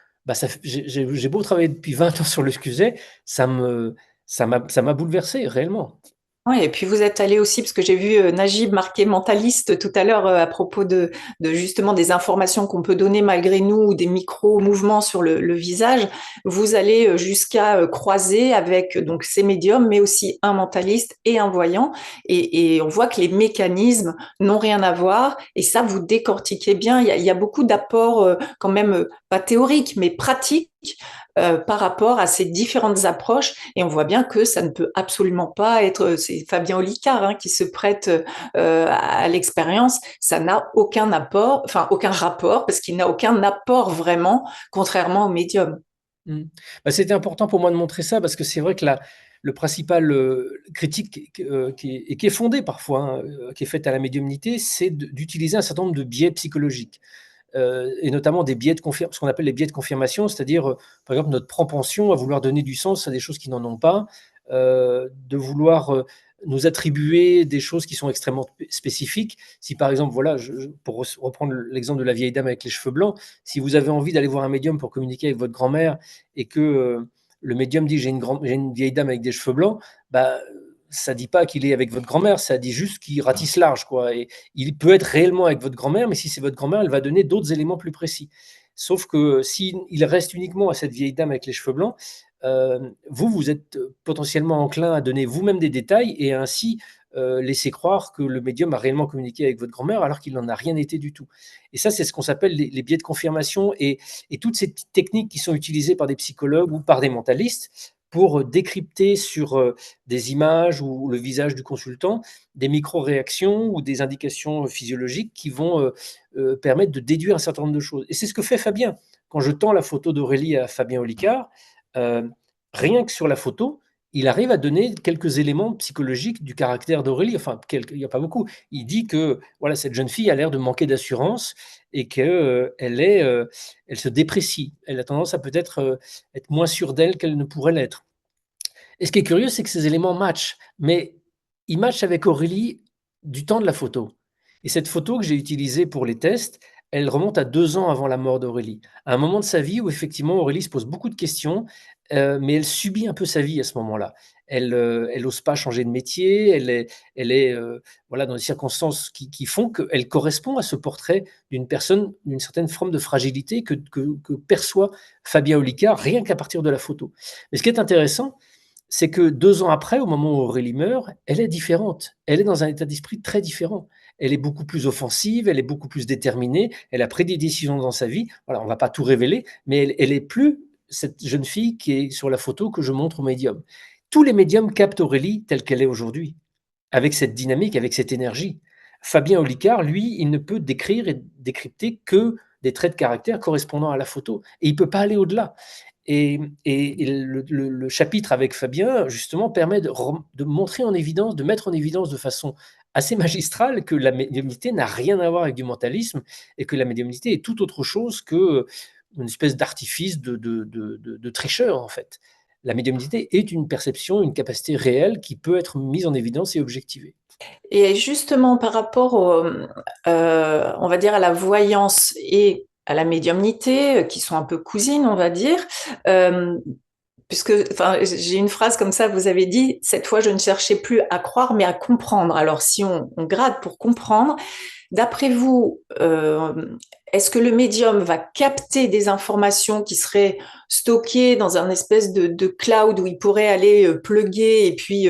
j'ai beau travailler depuis 20 ans sur le sujet, ça m'a bouleversé réellement. Ouais, et puis vous êtes allé aussi, parce que j'ai vu Najib marquer mentaliste tout à l'heure à propos de justement des informations qu'on peut donner malgré nous ou des micro-mouvements sur le visage. Vous allez jusqu'à croiser avec donc ces médiums, mais aussi un mentaliste et un voyant. Et on voit que les mécanismes n'ont rien à voir. Et ça, vous décortiquez bien. Il y a beaucoup d'apports quand même, pas théoriques, mais pratiques par rapport à ces différentes approches. Et on voit bien que ça ne peut absolument pas être, c'est Fabien Olicard qui se prête à l'expérience. Ça n'a aucun apport, enfin aucun rapport, parce qu'il n'a aucun apport vraiment, contrairement au médium. Mm. Bah, c'était important pour moi de montrer ça parce que c'est vrai que le principal critique qui est fondé parfois, qui est faite à la médiumnité, c'est d'utiliser un certain nombre de biais psychologiques. Et notamment des biais de ce qu'on appelle les biais de confirmation, c'est-à-dire, par exemple, notre propension à vouloir donner du sens à des choses qui n'en ont pas, de vouloir nous attribuer des choses qui sont extrêmement spécifiques. Si par exemple, voilà, pour reprendre l'exemple de la vieille dame avec les cheveux blancs, si vous avez envie d'aller voir un médium pour communiquer avec votre grand-mère et que le médium dit j'ai une vieille dame avec des cheveux blancs, bah, ça dit pas qu'il est avec votre grand-mère, ça dit juste qu'il ratisse large, quoi. Et il peut être réellement avec votre grand-mère, mais si c'est votre grand-mère, elle va donner d'autres éléments plus précis. Sauf que s'il reste uniquement à cette vieille dame avec les cheveux blancs, vous êtes potentiellement enclin à donner vous-même des détails et ainsi laisser croire que le médium a réellement communiqué avec votre grand-mère alors qu'il n'en a rien été du tout. Et ça, c'est ce qu'on s'appelle les biais de confirmation et toutes ces petites techniques qui sont utilisées par des psychologues ou par des mentalistes pour décrypter sur des images ou le visage du consultant des micro-réactions ou des indications physiologiques qui vont permettre de déduire un certain nombre de choses. Et c'est ce que fait Fabien. Quand je tends la photo d'Aurélie à Fabien Olicard, euh, rien que sur la photo, il arrive à donner quelques éléments psychologiques du caractère d'Aurélie. Enfin, il n'y a pas beaucoup. Il dit que voilà, cette jeune fille a l'air de manquer d'assurance et qu'elle elle se déprécie. Elle a tendance à peut-être être moins sûre d'elle qu'elle ne pourrait l'être. Et ce qui est curieux, c'est que ces éléments matchent, mais ils matchent avec Aurélie du temps de la photo. Et cette photo que j'ai utilisée pour les tests, elle remonte à 2 ans avant la mort d'Aurélie. À un moment de sa vie où effectivement Aurélie se pose beaucoup de questions, mais elle subit un peu sa vie à ce moment-là. Elle n'ose pas changer de métier, elle est voilà, dans des circonstances qui font qu'elle correspond à ce portrait d'une personne d'une certaine forme de fragilité que perçoit Fabien Olicard rien qu'à partir de la photo. Mais ce qui est intéressant, c'est que 2 ans après, au moment où Aurélie meurt, elle est différente. Elle est dans un état d'esprit très différent. Elle est beaucoup plus offensive, elle est beaucoup plus déterminée, elle a pris des décisions dans sa vie. Voilà, on ne va pas tout révéler, mais elle est plus cette jeune fille qui est sur la photo que je montre au médium. Tous les médiums captent Aurélie telle qu'elle est aujourd'hui, avec cette dynamique, avec cette énergie. Fabien Olicard, lui, il ne peut décrire et décrypter que des traits de caractère correspondant à la photo. Et il ne peut pas aller au-delà. Et le chapitre avec Fabien, justement, permet de montrer en évidence, de mettre en évidence de façon assez magistrale que la médiumnité n'a rien à voir avec du mentalisme et que la médiumnité est tout autre chose que une espèce d'artifice de tricheur, en fait. La médiumnité est une perception, une capacité réelle qui peut être mise en évidence et objectivée. Et justement, par rapport on va dire à la voyance et à la médiumnité, qui sont un peu cousines, on va dire, euh, puisque, enfin, j'ai une phrase comme ça, vous avez dit, cette fois, je ne cherchais plus à croire, mais à comprendre. Alors, si on gratte pour comprendre, d'après vous, est-ce que le médium va capter des informations qui seraient stockées dans un espèce de cloud où il pourrait aller plugger et puis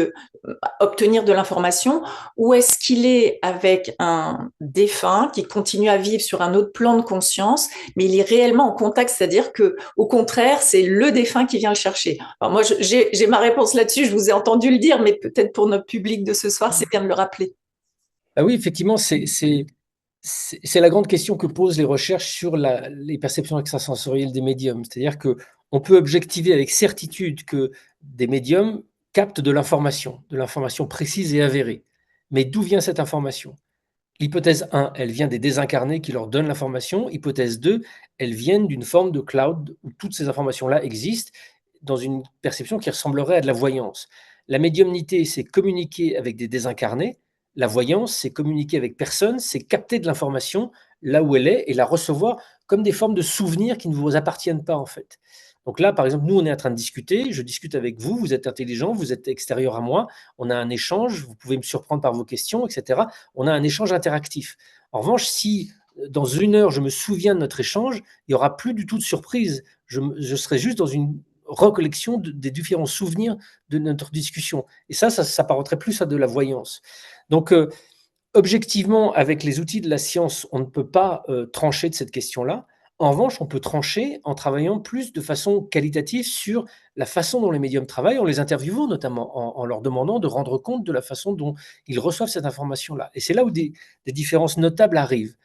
obtenir de l'information, ou est-ce qu'il est avec un défunt qui continue à vivre sur un autre plan de conscience, mais il est réellement en contact, c'est-à-dire que au contraire, c'est le défunt qui vient le chercher. Alors moi, j'ai ma réponse là-dessus, je vous ai entendu le dire, mais peut-être pour notre public de ce soir, c'est bien de le rappeler. Ah oui, effectivement, c'est la grande question que posent les recherches sur les perceptions extrasensorielles des médiums. C'est-à-dire que on peut objectiver avec certitude que des médiums captent de l'information précise et avérée. Mais d'où vient cette information? L'hypothèse 1, elle vient des désincarnés qui leur donnent l'information. Hypothèse 2, elles viennent d'une forme de cloud où toutes ces informations-là existent dans une perception qui ressemblerait à de la voyance. La médiumnité, c'est communiquer avec des désincarnés. La voyance, c'est communiquer avec personne, c'est capter de l'information là où elle est et la recevoir comme des formes de souvenirs qui ne vous appartiennent pas en fait. Donc là, par exemple, nous, on est en train de discuter, je discute avec vous, vous êtes intelligent, vous êtes extérieur à moi, on a un échange, vous pouvez me surprendre par vos questions, etc. On a un échange interactif. En revanche, si dans 1 heure, je me souviens de notre échange, il n'y aura plus du tout de surprise. Je serai juste dans une recollection des différents souvenirs de notre discussion. Et ça s'apparenterait plus à de la voyance. Donc, objectivement, avec les outils de la science, on ne peut pas trancher de cette question-là. En revanche, on peut trancher en travaillant plus de façon qualitative sur la façon dont les médiums travaillent, en les interviewant notamment, en leur demandant de rendre compte de la façon dont ils reçoivent cette information-là. Et c'est là où des différences notables arrivent.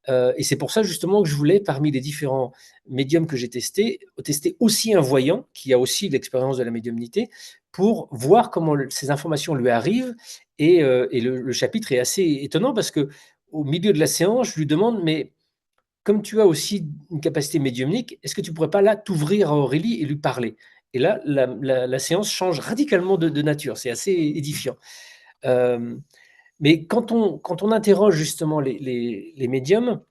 Et c'est pour ça justement que je voulais, parmi les différents médiums que j'ai testés, tester aussi un voyant qui a aussi l'expérience de la médiumnité pour voir comment ces informations lui arrivent. Et le chapitre est assez étonnant parce que au milieu de la séance, je lui demande, mais comme tu as aussi une capacité médiumnique, est-ce que tu pourrais pas là t'ouvrir à Aurélie et lui parler? Et là, la séance change radicalement de nature. C'est assez édifiant. Euh, mais quand on interroge justement les médiums,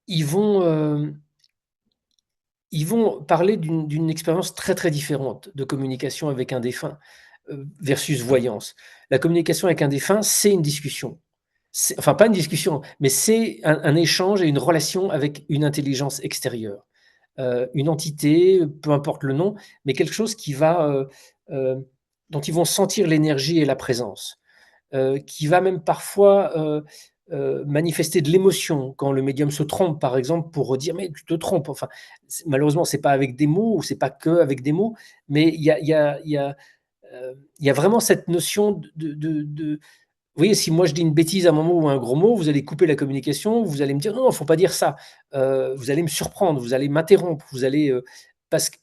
ils vont, ils vont parler d'une expérience très, très différente de communication avec un défunt, versus voyance. La communication avec un défunt, c'est une discussion. Enfin, pas une discussion, mais c'est un échange et une relation avec une intelligence extérieure. Une entité, peu importe le nom, mais quelque chose dont ils vont sentir l'énergie et la présence. Qui va même parfois manifester de l'émotion quand le médium se trompe, par exemple, pour dire mais tu te trompes. Enfin, malheureusement, c'est pas avec des mots ou c'est pas que avec des mots, mais il y a vraiment cette notion vous voyez, si moi je dis une bêtise à un moment ou un gros mot, vous allez couper la communication, vous allez me dire non, il faut pas dire ça. Vous allez me surprendre, vous allez m'interrompre, vous allez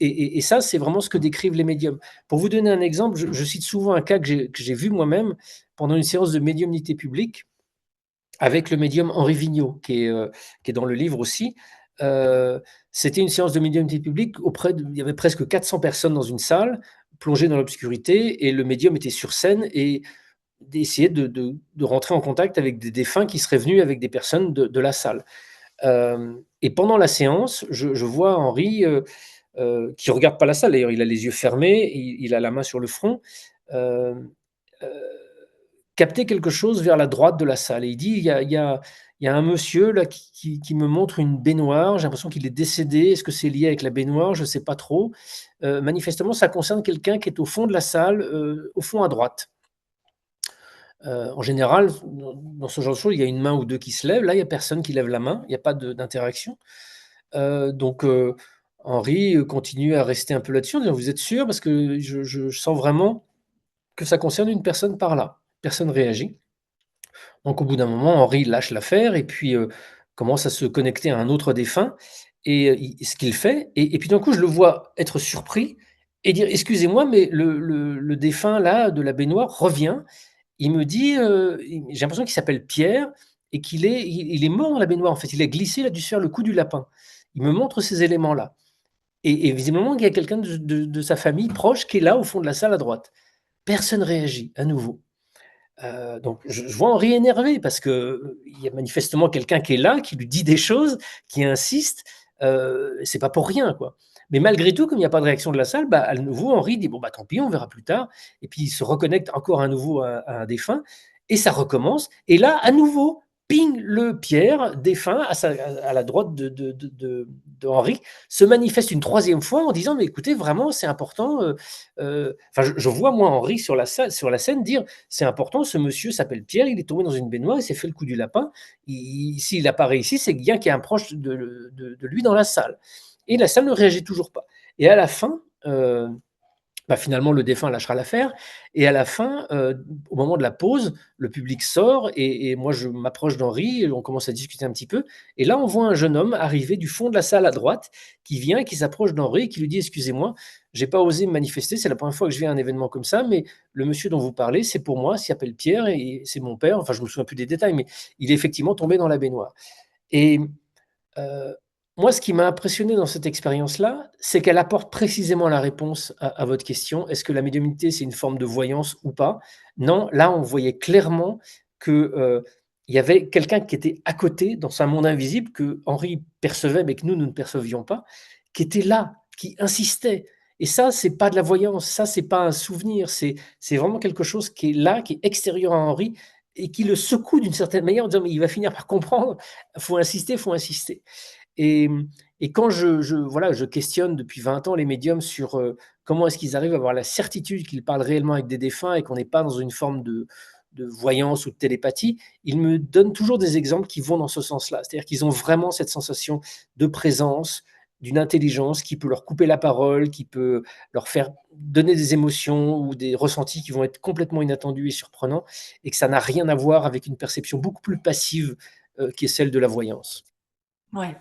et ça, c'est vraiment ce que décrivent les médiums. Pour vous donner un exemple, je cite souvent un cas que j'ai vu moi-même pendant une séance de médiumnité publique avec le médium Henri Vigneault, qui est dans le livre aussi. Euh, C'était une séance de médiumnité publique il y avait presque 400 personnes dans une salle, plongées dans l'obscurité, et le médium était sur scène et d'essayer de rentrer en contact avec des défunts qui seraient venus avec des personnes de la salle. Et pendant la séance, je vois Henri qui regarde pas la salle, d'ailleurs, il a les yeux fermés, il a la main sur le front, euh, euh, capter quelque chose vers la droite de la salle. Et il dit, il y a un monsieur là qui me montre une baignoire, j'ai l'impression qu'il est décédé, est-ce que c'est lié avec la baignoire? Je ne sais pas trop. Manifestement, ça concerne quelqu'un qui est au fond de la salle, au fond à droite. En général, dans ce genre de choses, il y a une main ou deux qui se lèvent. Là, il n'y a personne qui lève la main, il n'y a pas d'interaction. Donc, Henri continue à rester un peu là-dessus en disant, vous êtes sûr? Parce que je sens vraiment que ça concerne une personne par là. Personne réagit. Donc, au bout d'un moment, Henri lâche l'affaire et puis commence à se connecter à un autre défunt. Et ce qu'il fait, et puis d'un coup, je le vois être surpris et dire, excusez-moi, mais le défunt là de la baignoire revient. Il me dit, j'ai l'impression qu'il s'appelle Pierre et il est mort dans la baignoire. En fait, il a glissé, il a dû se faire le coup du lapin. Il me montre ces éléments-là. Et visiblement, il y a quelqu'un de sa famille proche qui est là au fond de la salle à droite. Personne réagit à nouveau. Donc je vois Henri énervé parce que il y a manifestement quelqu'un qui est là, qui lui dit des choses, qui insiste. C'est pas pour rien, quoi. Mais malgré tout, comme il n'y a pas de réaction de la salle, bah, à nouveau, Henri dit bon, bah tant pis, on verra plus tard. Et puis il se reconnecte encore à nouveau à un défunt et ça recommence. Et là, à nouveau, ping, le Pierre, défunt, à la droite de Henri, se manifeste une troisième fois en disant mais écoutez, vraiment, c'est important. Enfin, je vois moi Henri sur la scène dire c'est important, ce monsieur s'appelle Pierre, il est tombé dans une baignoire, il s'est fait le coup du lapin. S'il n'a pas réussi, c'est bien qu'il y a un proche de lui dans la salle. Et la salle ne réagit toujours pas. Et à la fin, bah, finalement, le défunt lâchera l'affaire. Et à la fin, au moment de la pause, le public sort et moi, je m'approche d'Henri, on commence à discuter un petit peu. Et là, on voit un jeune homme arriver du fond de la salle à droite qui vient, qui s'approche d'Henri et qui lui dit, excusez-moi, j'ai pas osé me manifester, c'est la première fois que je viens à un événement comme ça, mais le monsieur dont vous parlez, c'est pour moi, il s'appelle Pierre et c'est mon père. Enfin, je me souviens plus des détails, mais il est effectivement tombé dans la baignoire. Et Heu, moi, ce qui m'a impressionné dans cette expérience-là, c'est qu'elle apporte précisément la réponse à votre question. Est-ce que la médiumnité, c'est une forme de voyance ou pas? Non, là, on voyait clairement que, il y avait quelqu'un qui était à côté, dans un monde invisible que Henri percevait, mais que nous ne percevions pas, qui était là, qui insistait. Et ça, c'est pas de la voyance, ça, c'est pas un souvenir, c'est vraiment quelque chose qui est là, qui est extérieur à Henri et qui le secoue d'une certaine manière en disant: «Mais il va finir par comprendre, faut insister, faut insister». Et, et quand voilà, je questionne depuis 20 ans les médiums sur comment est-ce qu'ils arrivent à avoir la certitude qu'ils parlent réellement avec des défunts et qu'on n'est pas dans une forme de voyance ou de télépathie, ils me donnent toujours des exemples qui vont dans ce sens-là. C'est-à-dire qu'ils ont vraiment cette sensation de présence, d'une intelligence qui peut leur couper la parole, qui peut leur faire donner des émotions ou des ressentis qui vont être complètement inattendus et surprenants, et que ça n'a rien à voir avec une perception beaucoup plus passive qui est celle de la voyance. Ouais.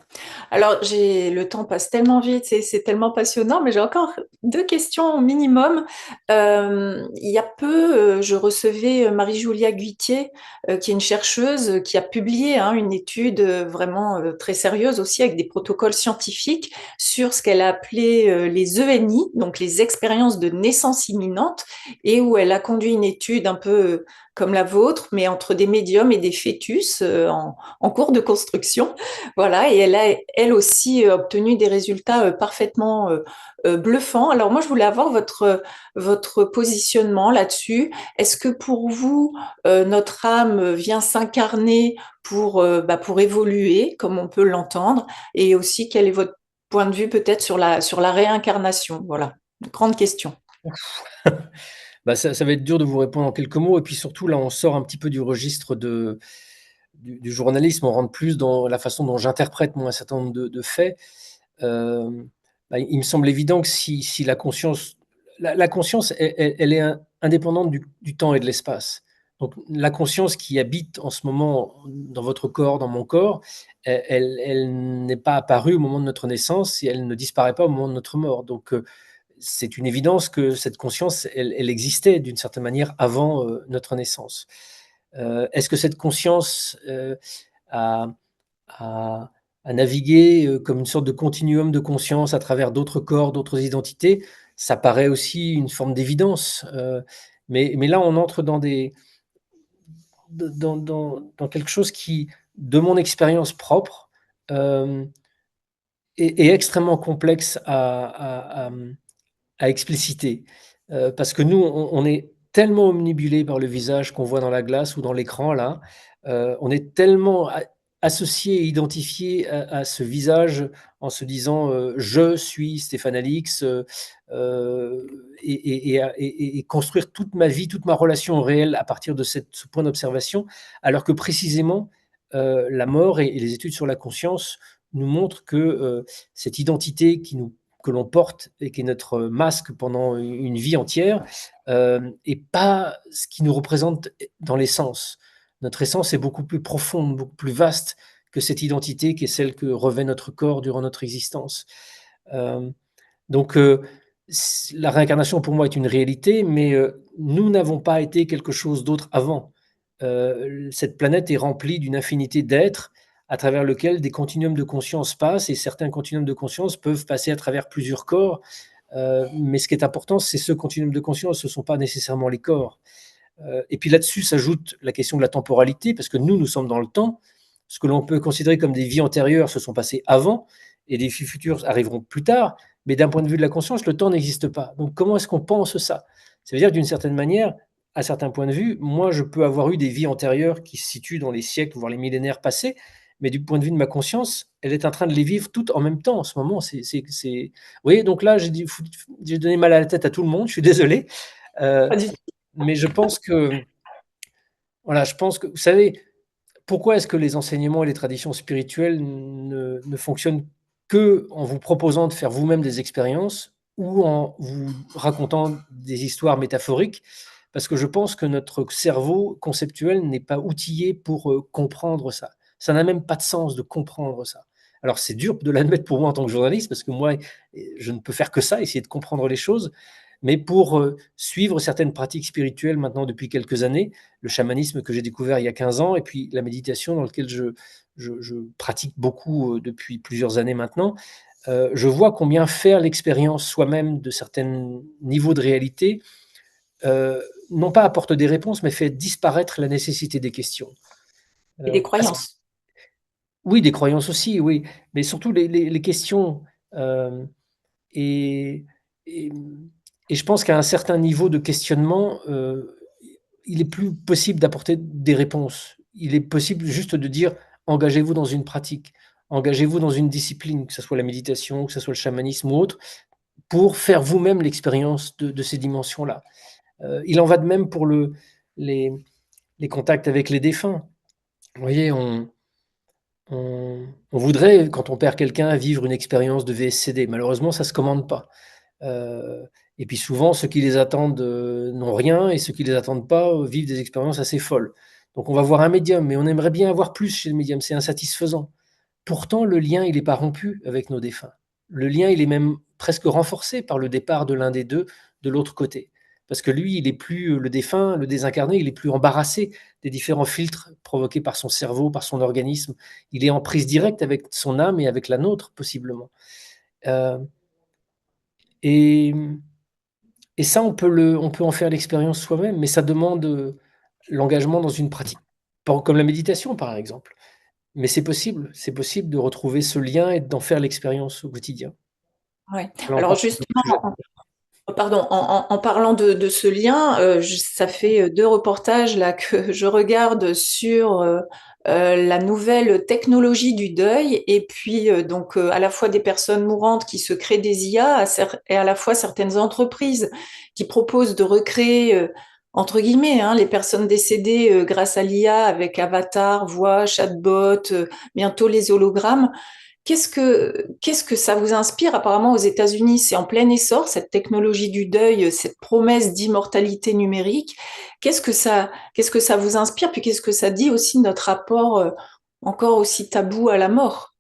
Alors, le temps passe tellement vite, c'est tellement passionnant, mais j'ai encore deux questions au minimum. Il y a peu, je recevais Marie-Julia Guittier, qui est une chercheuse qui a publié hein, une étude vraiment très sérieuse aussi avec des protocoles scientifiques sur ce qu'elle a appelé les ENI, donc les expériences de naissance imminente, et où elle a conduit une étude un peu comme la vôtre, mais entre des médiums et des fœtus en cours de construction. Voilà, et elle a elle aussi obtenu des résultats parfaitement bluffants. Alors moi, je voulais avoir votre positionnement là-dessus. Est-ce que pour vous, notre âme vient s'incarner pour évoluer, comme on peut l'entendre, et aussi quel est votre point de vue peut-être sur la réincarnation? Voilà, grande question. Bah, ça va être dur de vous répondre en quelques mots et puis surtout là, on sort un petit peu du registre du journalisme, on rentre plus dans la façon dont j'interprète moi un certain nombre de faits. Hem, Bah, il me semble évident que si la conscience la conscience elle est indépendante du temps et de l'espace. Donc la conscience qui habite en ce moment dans votre corps, dans mon corps, elle n'est pas apparue au moment de notre naissance et elle ne disparaît pas au moment de notre mort. Donc c'est une évidence que cette conscience, elle existait d'une certaine manière avant, notre naissance. Est-ce que cette conscience, a a a navigué, comme une sorte de continuum de conscience à travers d'autres corps, d'autres identités? Ça paraît aussi une forme d'évidence, mais là, on entre dans des dans quelque chose qui, de mon expérience propre, hem, est extrêmement complexe à expliciter. Parce que nous, on est tellement omnibulés par le visage qu'on voit dans la glace ou dans l'écran là, on est tellement associé et identifié à ce visage en se disant, «Je suis Stéphane Alix», et construire toute ma vie, toute ma relation au réel à partir de ce point d'observation. Alors que précisément, la mort et les études sur la conscience nous montrent que, cette identité que l'on porte et qui est notre masque pendant une vie entière, et pas ce qui nous représente dans l'essence. Notre essence est beaucoup plus profonde, beaucoup plus vaste que cette identité qui est celle que revêt notre corps durant notre existence. Hem, donc la réincarnation pour moi est une réalité, mais nous n'avons pas été quelque chose d'autre avant. Cette planète est remplie d'une infinité d'êtres à travers lequel des continuums de conscience passent et certains continuums de conscience peuvent passer à travers plusieurs corps. Mais ce qui est important, c'est ce continuum de conscience, ce ne sont pas nécessairement les corps. Et puis là-dessus s'ajoute la question de la temporalité, parce que nous sommes dans le temps. Ce que l'on peut considérer comme des vies antérieures se sont passées avant, et des vies futures arriveront plus tard. Mais d'un point de vue de la conscience, le temps n'existe pas. Donc comment est-ce qu'on pense ça? Ça veut dire d'une certaine manière, à certains points de vue, moi je peux avoir eu des vies antérieures qui se situent dans les siècles, voire les millénaires passés, mais du point de vue de ma conscience, elle est en train de les vivre toutes en même temps en ce moment. Vous voyez, donc là, j'ai donné mal à la tête à tout le monde, je suis désolé. Euh, Pas du tout. mais je pense que, voilà, je pense que, vous savez, pourquoi est-ce que les enseignements et les traditions spirituelles ne fonctionnent que en vous proposant de faire vous-même des expériences ou en vous racontant des histoires métaphoriques? Parce que je pense que notre cerveau conceptuel n'est pas outillé pour comprendre ça. Ça n'a même pas de sens de comprendre ça. Alors c'est dur de l'admettre pour moi en tant que journaliste, parce que moi, je ne peux faire que ça, essayer de comprendre les choses. Mais pour suivre certaines pratiques spirituelles maintenant depuis quelques années, le chamanisme que j'ai découvert il y a 15 ans et puis la méditation dans lequel je pratique beaucoup depuis plusieurs années maintenant, je vois combien faire l'expérience soi-même de certains niveaux de réalité, non pas apporte des réponses, mais fait disparaître la nécessité des questions. Et des Parce croyances. oui, des croyances aussi, oui, mais surtout les questions. Et, et, et je pense qu'à un certain niveau de questionnement, il est plus possible d'apporter des réponses. Il est possible juste de dire engagez-vous dans une pratique, engagez-vous dans une discipline, que ce soit la méditation, que ce soit le chamanisme ou autre, pour faire vous-même l'expérience de ces dimensions-là. Il en va de même pour les, les contacts avec les défunts. Vous voyez, on voudrait, quand on perd quelqu'un, vivre une expérience de VSCD. Malheureusement, ça ne se commande pas. Euh, et puis souvent, ceux qui les attendent n'ont rien et ceux qui les attendent pas vivent des expériences assez folles. Donc on va voir un médium, mais on aimerait bien avoir plus chez le médium, c'est insatisfaisant. Pourtant, le lien, il n'est pas rompu avec nos défunts. Le lien, il est même presque renforcé par le départ de l'un des deux de l'autre côté. Parce que lui, il est plus, le défunt, le désincarné, il est plus embarrassé des différents filtres provoqués par son cerveau, par son organisme. Il est en prise directe avec son âme et avec la nôtre, possiblement. Euh, et, et ça, on peut en faire l'expérience soi-même, mais ça demande l'engagement dans une pratique, comme la méditation, par exemple. Mais c'est possible de retrouver ce lien et d'en faire l'expérience au quotidien. Ouais. Là Alors encore, c'est un autre justement, sujet. pardon, en parlant de ce lien, ça fait 2 reportages là que je regarde sur la nouvelle technologie du deuil et puis donc à la fois des personnes mourantes qui se créent des IA et à la fois certaines entreprises qui proposent de recréer entre guillemets les personnes décédées grâce à l'IA avec avatar, voix, chatbot, bientôt les hologrammes. Qu'est-ce que ça vous inspire? Apparemment, aux États-Unis, c'est en plein essor, cette technologie du deuil, cette promesse d'immortalité numérique. Qu'est-ce que ça vous inspire? Puis qu'est-ce que ça dit aussi de notre rapport encore aussi tabou à la mort?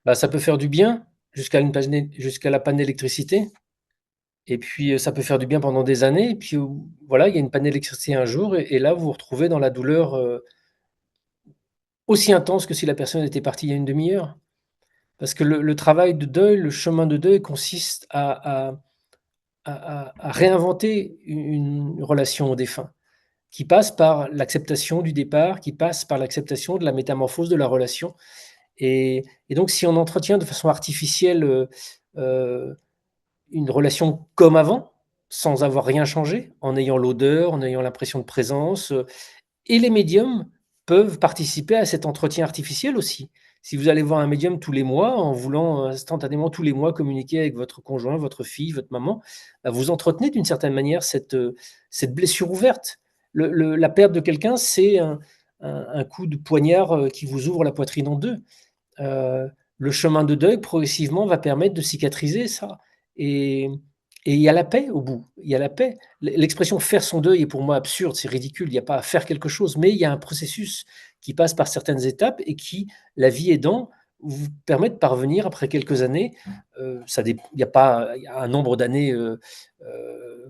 Bah, ça peut faire du bien jusqu'à la panne d'électricité. Et puis, ça peut faire du bien pendant des années. Et puis, voilà, il y a une panne d'électricité un jour. Et là, vous vous retrouvez dans la douleur aussi intense que si la personne était partie il y a une demi-heure. Parce que le travail de deuil, le chemin de deuil consiste à réinventer une relation au défunt, qui passe par l'acceptation du départ, qui passe par l'acceptation de la métamorphose de la relation. Et donc, si on entretient de façon artificielle euh, une relation comme avant, sans avoir rien changé, en ayant l'odeur, en ayant l'impression de présence, et les médiums peuvent participer à cet entretien artificiel aussi. Si vous allez voir un médium tous les mois, en voulant instantanément tous les mois communiquer avec votre conjoint, votre fille, votre maman, bah, vous entretenez d'une certaine manière cette blessure ouverte. La perte de quelqu'un, c'est un coup de poignard qui vous ouvre la poitrine en deux. Euh, le chemin de deuil, progressivement, va permettre de cicatriser ça. Et, et il y a la paix au bout. Il y a la paix. L'expression faire son deuil est pour moi absurde, c'est ridicule. Il n'y a pas à faire quelque chose, mais il y a un processus qui passe par certaines étapes et qui, la vie aidant, vous permet de parvenir après quelques années. Il n'y a pas il y a un nombre d'années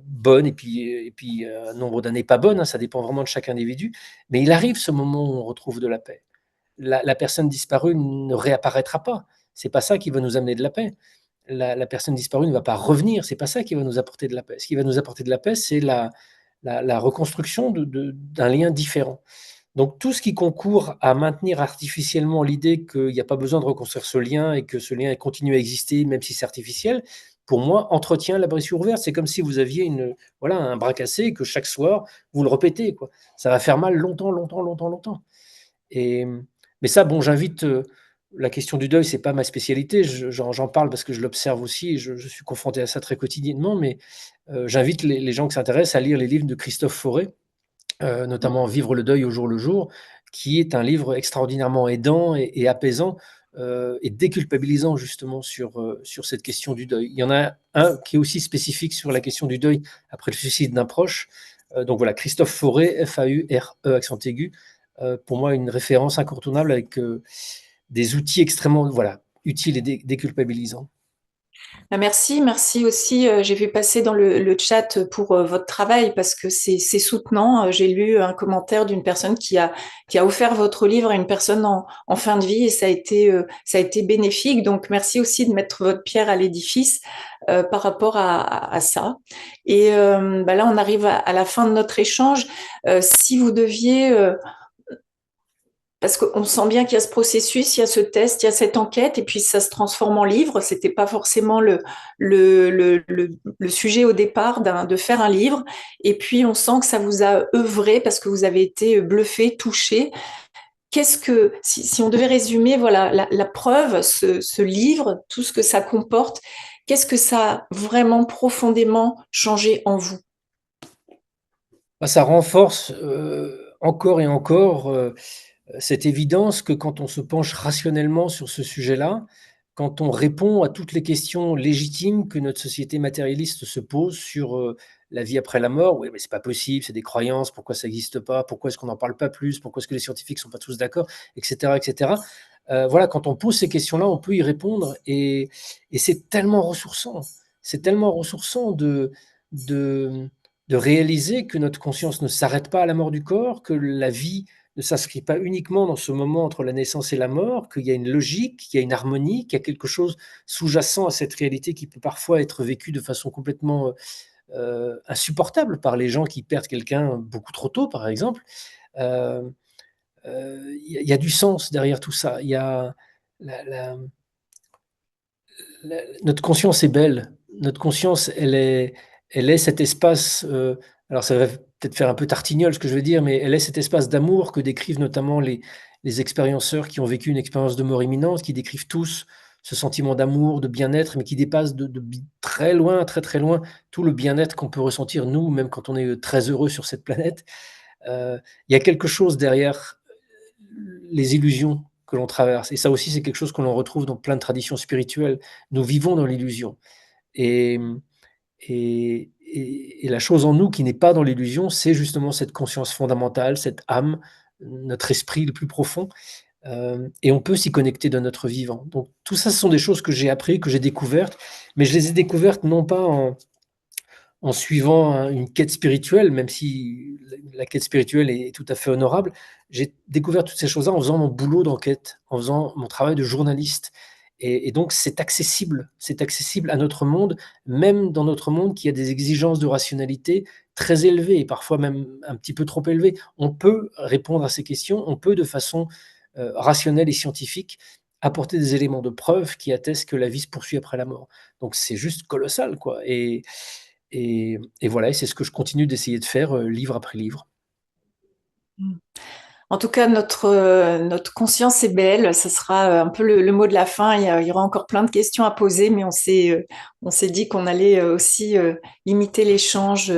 bonnes et puis un nombre d'années pas bonnes, hein, ça dépend vraiment de chaque individu. Mais il arrive ce moment où on retrouve de la paix. La personne disparue ne réapparaîtra pas. C'est pas ça qui va nous amener de la paix. La personne disparue ne va pas revenir. C'est pas ça qui va nous apporter de la paix. Ce qui va nous apporter de la paix, c'est la reconstruction d'un lien différent. Donc tout ce qui concourt à maintenir artificiellement l'idée qu'il n'y a pas besoin de reconstruire ce lien et que ce lien continue à exister, même si c'est artificiel, pour moi, entretient la blessure ouverte. C'est comme si vous aviez voilà, un bras cassé et que chaque soir, vous le répétez, quoi. Ça va faire mal longtemps, longtemps, longtemps, longtemps. Et, mais ça, bon, j'invite. La question du deuil, c'est pas ma spécialité. J'en parle parce que je l'observe aussi et je suis confronté à ça très quotidiennement. Mais j'invite les gens qui s'intéressent à lire les livres de Christophe Fauré, notamment Vivre le deuil au jour le jour, qui est un livre extraordinairement aidant et apaisant et déculpabilisant justement sur cette question du deuil. Il y en a un qui est aussi spécifique sur la question du deuil après le suicide d'un proche. Donc voilà, Christophe Fauré, Faure, accent aigu, pour moi une référence incontournable avec des outils extrêmement voilà, utiles et déculpabilisants. Merci, merci aussi. J'ai vu passer dans le chat pour votre travail parce que c'est soutenant. J'ai lu un commentaire d'une personne qui a offert votre livre à une personne en fin de vie et ça a été bénéfique. Donc merci aussi de mettre votre pierre à l'édifice par rapport à ça. Et bah là, on arrive à la fin de notre échange. Si vous deviez parce qu'on sent bien qu'il y a ce processus, il y a ce test, il y a cette enquête, et puis ça se transforme en livre. C'était pas forcément le sujet au départ de faire un livre. Et puis on sent que ça vous a œuvré parce que vous avez été bluffé, touché. Qu'est-ce que, si on devait résumer, voilà, la preuve, ce livre, tout ce que ça comporte, qu'est-ce que ça a vraiment profondément changé en vous? Bah, ça renforce, encore et encore, cette évidence que quand on se penche rationnellement sur ce sujet-là, quand on répond à toutes les questions légitimes que notre société matérialiste se pose sur, la vie après la mort: «Oui, mais c'est pas possible, c'est des croyances, pourquoi ça n'existe pas? Pourquoi est-ce qu'on n'en parle pas plus? Pourquoi est-ce que les scientifiques sont pas tous d'accord?» et cetera et cetera. Voilà, quand on pose ces questions-là, on peut y répondre et c'est tellement ressourçant. C'est tellement ressourçant de de réaliser que notre conscience ne s'arrête pas à la mort du corps, que la vie ne s'inscrit pas uniquement dans ce moment entre la naissance et la mort, qu'il y a une logique, qu'il y a une harmonie, qu'il y a quelque chose sous-jacent à cette réalité qui peut parfois être vécue de façon complètement, insupportable par les gens qui perdent quelqu'un beaucoup trop tôt, par exemple. Heu il y a du sens derrière tout ça. Il y a la la notre conscience est belle. Notre conscience, elle est cet espace, alors ça va peut-être faire un peu tartignole ce que je veux dire, mais elle est cet espace d'amour que décrivent notamment les expérienceurs qui ont vécu une expérience de mort imminente, qui décrivent tous ce sentiment d'amour, de bien-être, mais qui dépasse de très loin, très, très loin, tout le bien-être qu'on peut ressentir nous, même quand on est, très heureux sur cette planète. Il y a quelque chose derrière les illusions que l'on traverse et ça aussi, c'est quelque chose que l'on retrouve dans plein de traditions spirituelles. Nous vivons dans l'illusion et mmh et la chose en nous qui n'est pas dans l'illusion, c'est justement cette conscience fondamentale, cette âme, notre esprit le plus profond, et on peut s'y connecter de notre vivant. Donc tout ça, ce sont des choses que j'ai appris, que j'ai découvertes, mais je les ai découvertes non pas en suivant une quête spirituelle, même si la quête spirituelle est tout à fait honorable. J'ai découvert toutes ces choses-là en faisant mon boulot d'enquête, en faisant mon travail de journaliste et donc c'est accessible à notre monde, même dans notre monde qui a des exigences de rationalité très élevées et parfois même un petit peu trop élevées. On peut répondre à ces questions, on peut de façon, rationnelle et scientifique apporter des éléments de preuve qui attestent que la vie se poursuit après la mort. Donc c'est juste colossal, quoi et voilà et c'est ce que je continue d'essayer de faire, livre après livre. En tout cas, notre conscience est belle. Ce sera un peu le mot de la fin. Il y aura encore plein de questions à poser, mais on s'est dit qu'on allait aussi limiter l'échange,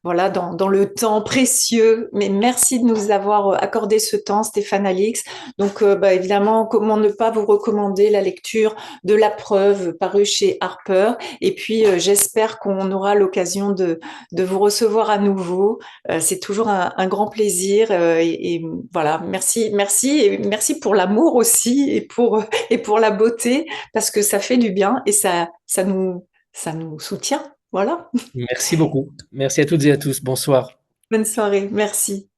voilà, dans le temps précieux. Mais merci de nous avoir accordé ce temps, Stéphane Alix. Donc, bah, évidemment, comment ne pas vous recommander la lecture de La Preuve, paru chez Harper. Et puis, j'espère qu'on aura l'occasion de vous recevoir à nouveau. C'est toujours un grand plaisir et voilà, merci, merci et merci pour l'amour aussi et pour la beauté parce que ça fait du bien et ça nous soutient. Voilà. Merci beaucoup. Merci à toutes et à tous. Bonsoir. Bonne soirée. Merci.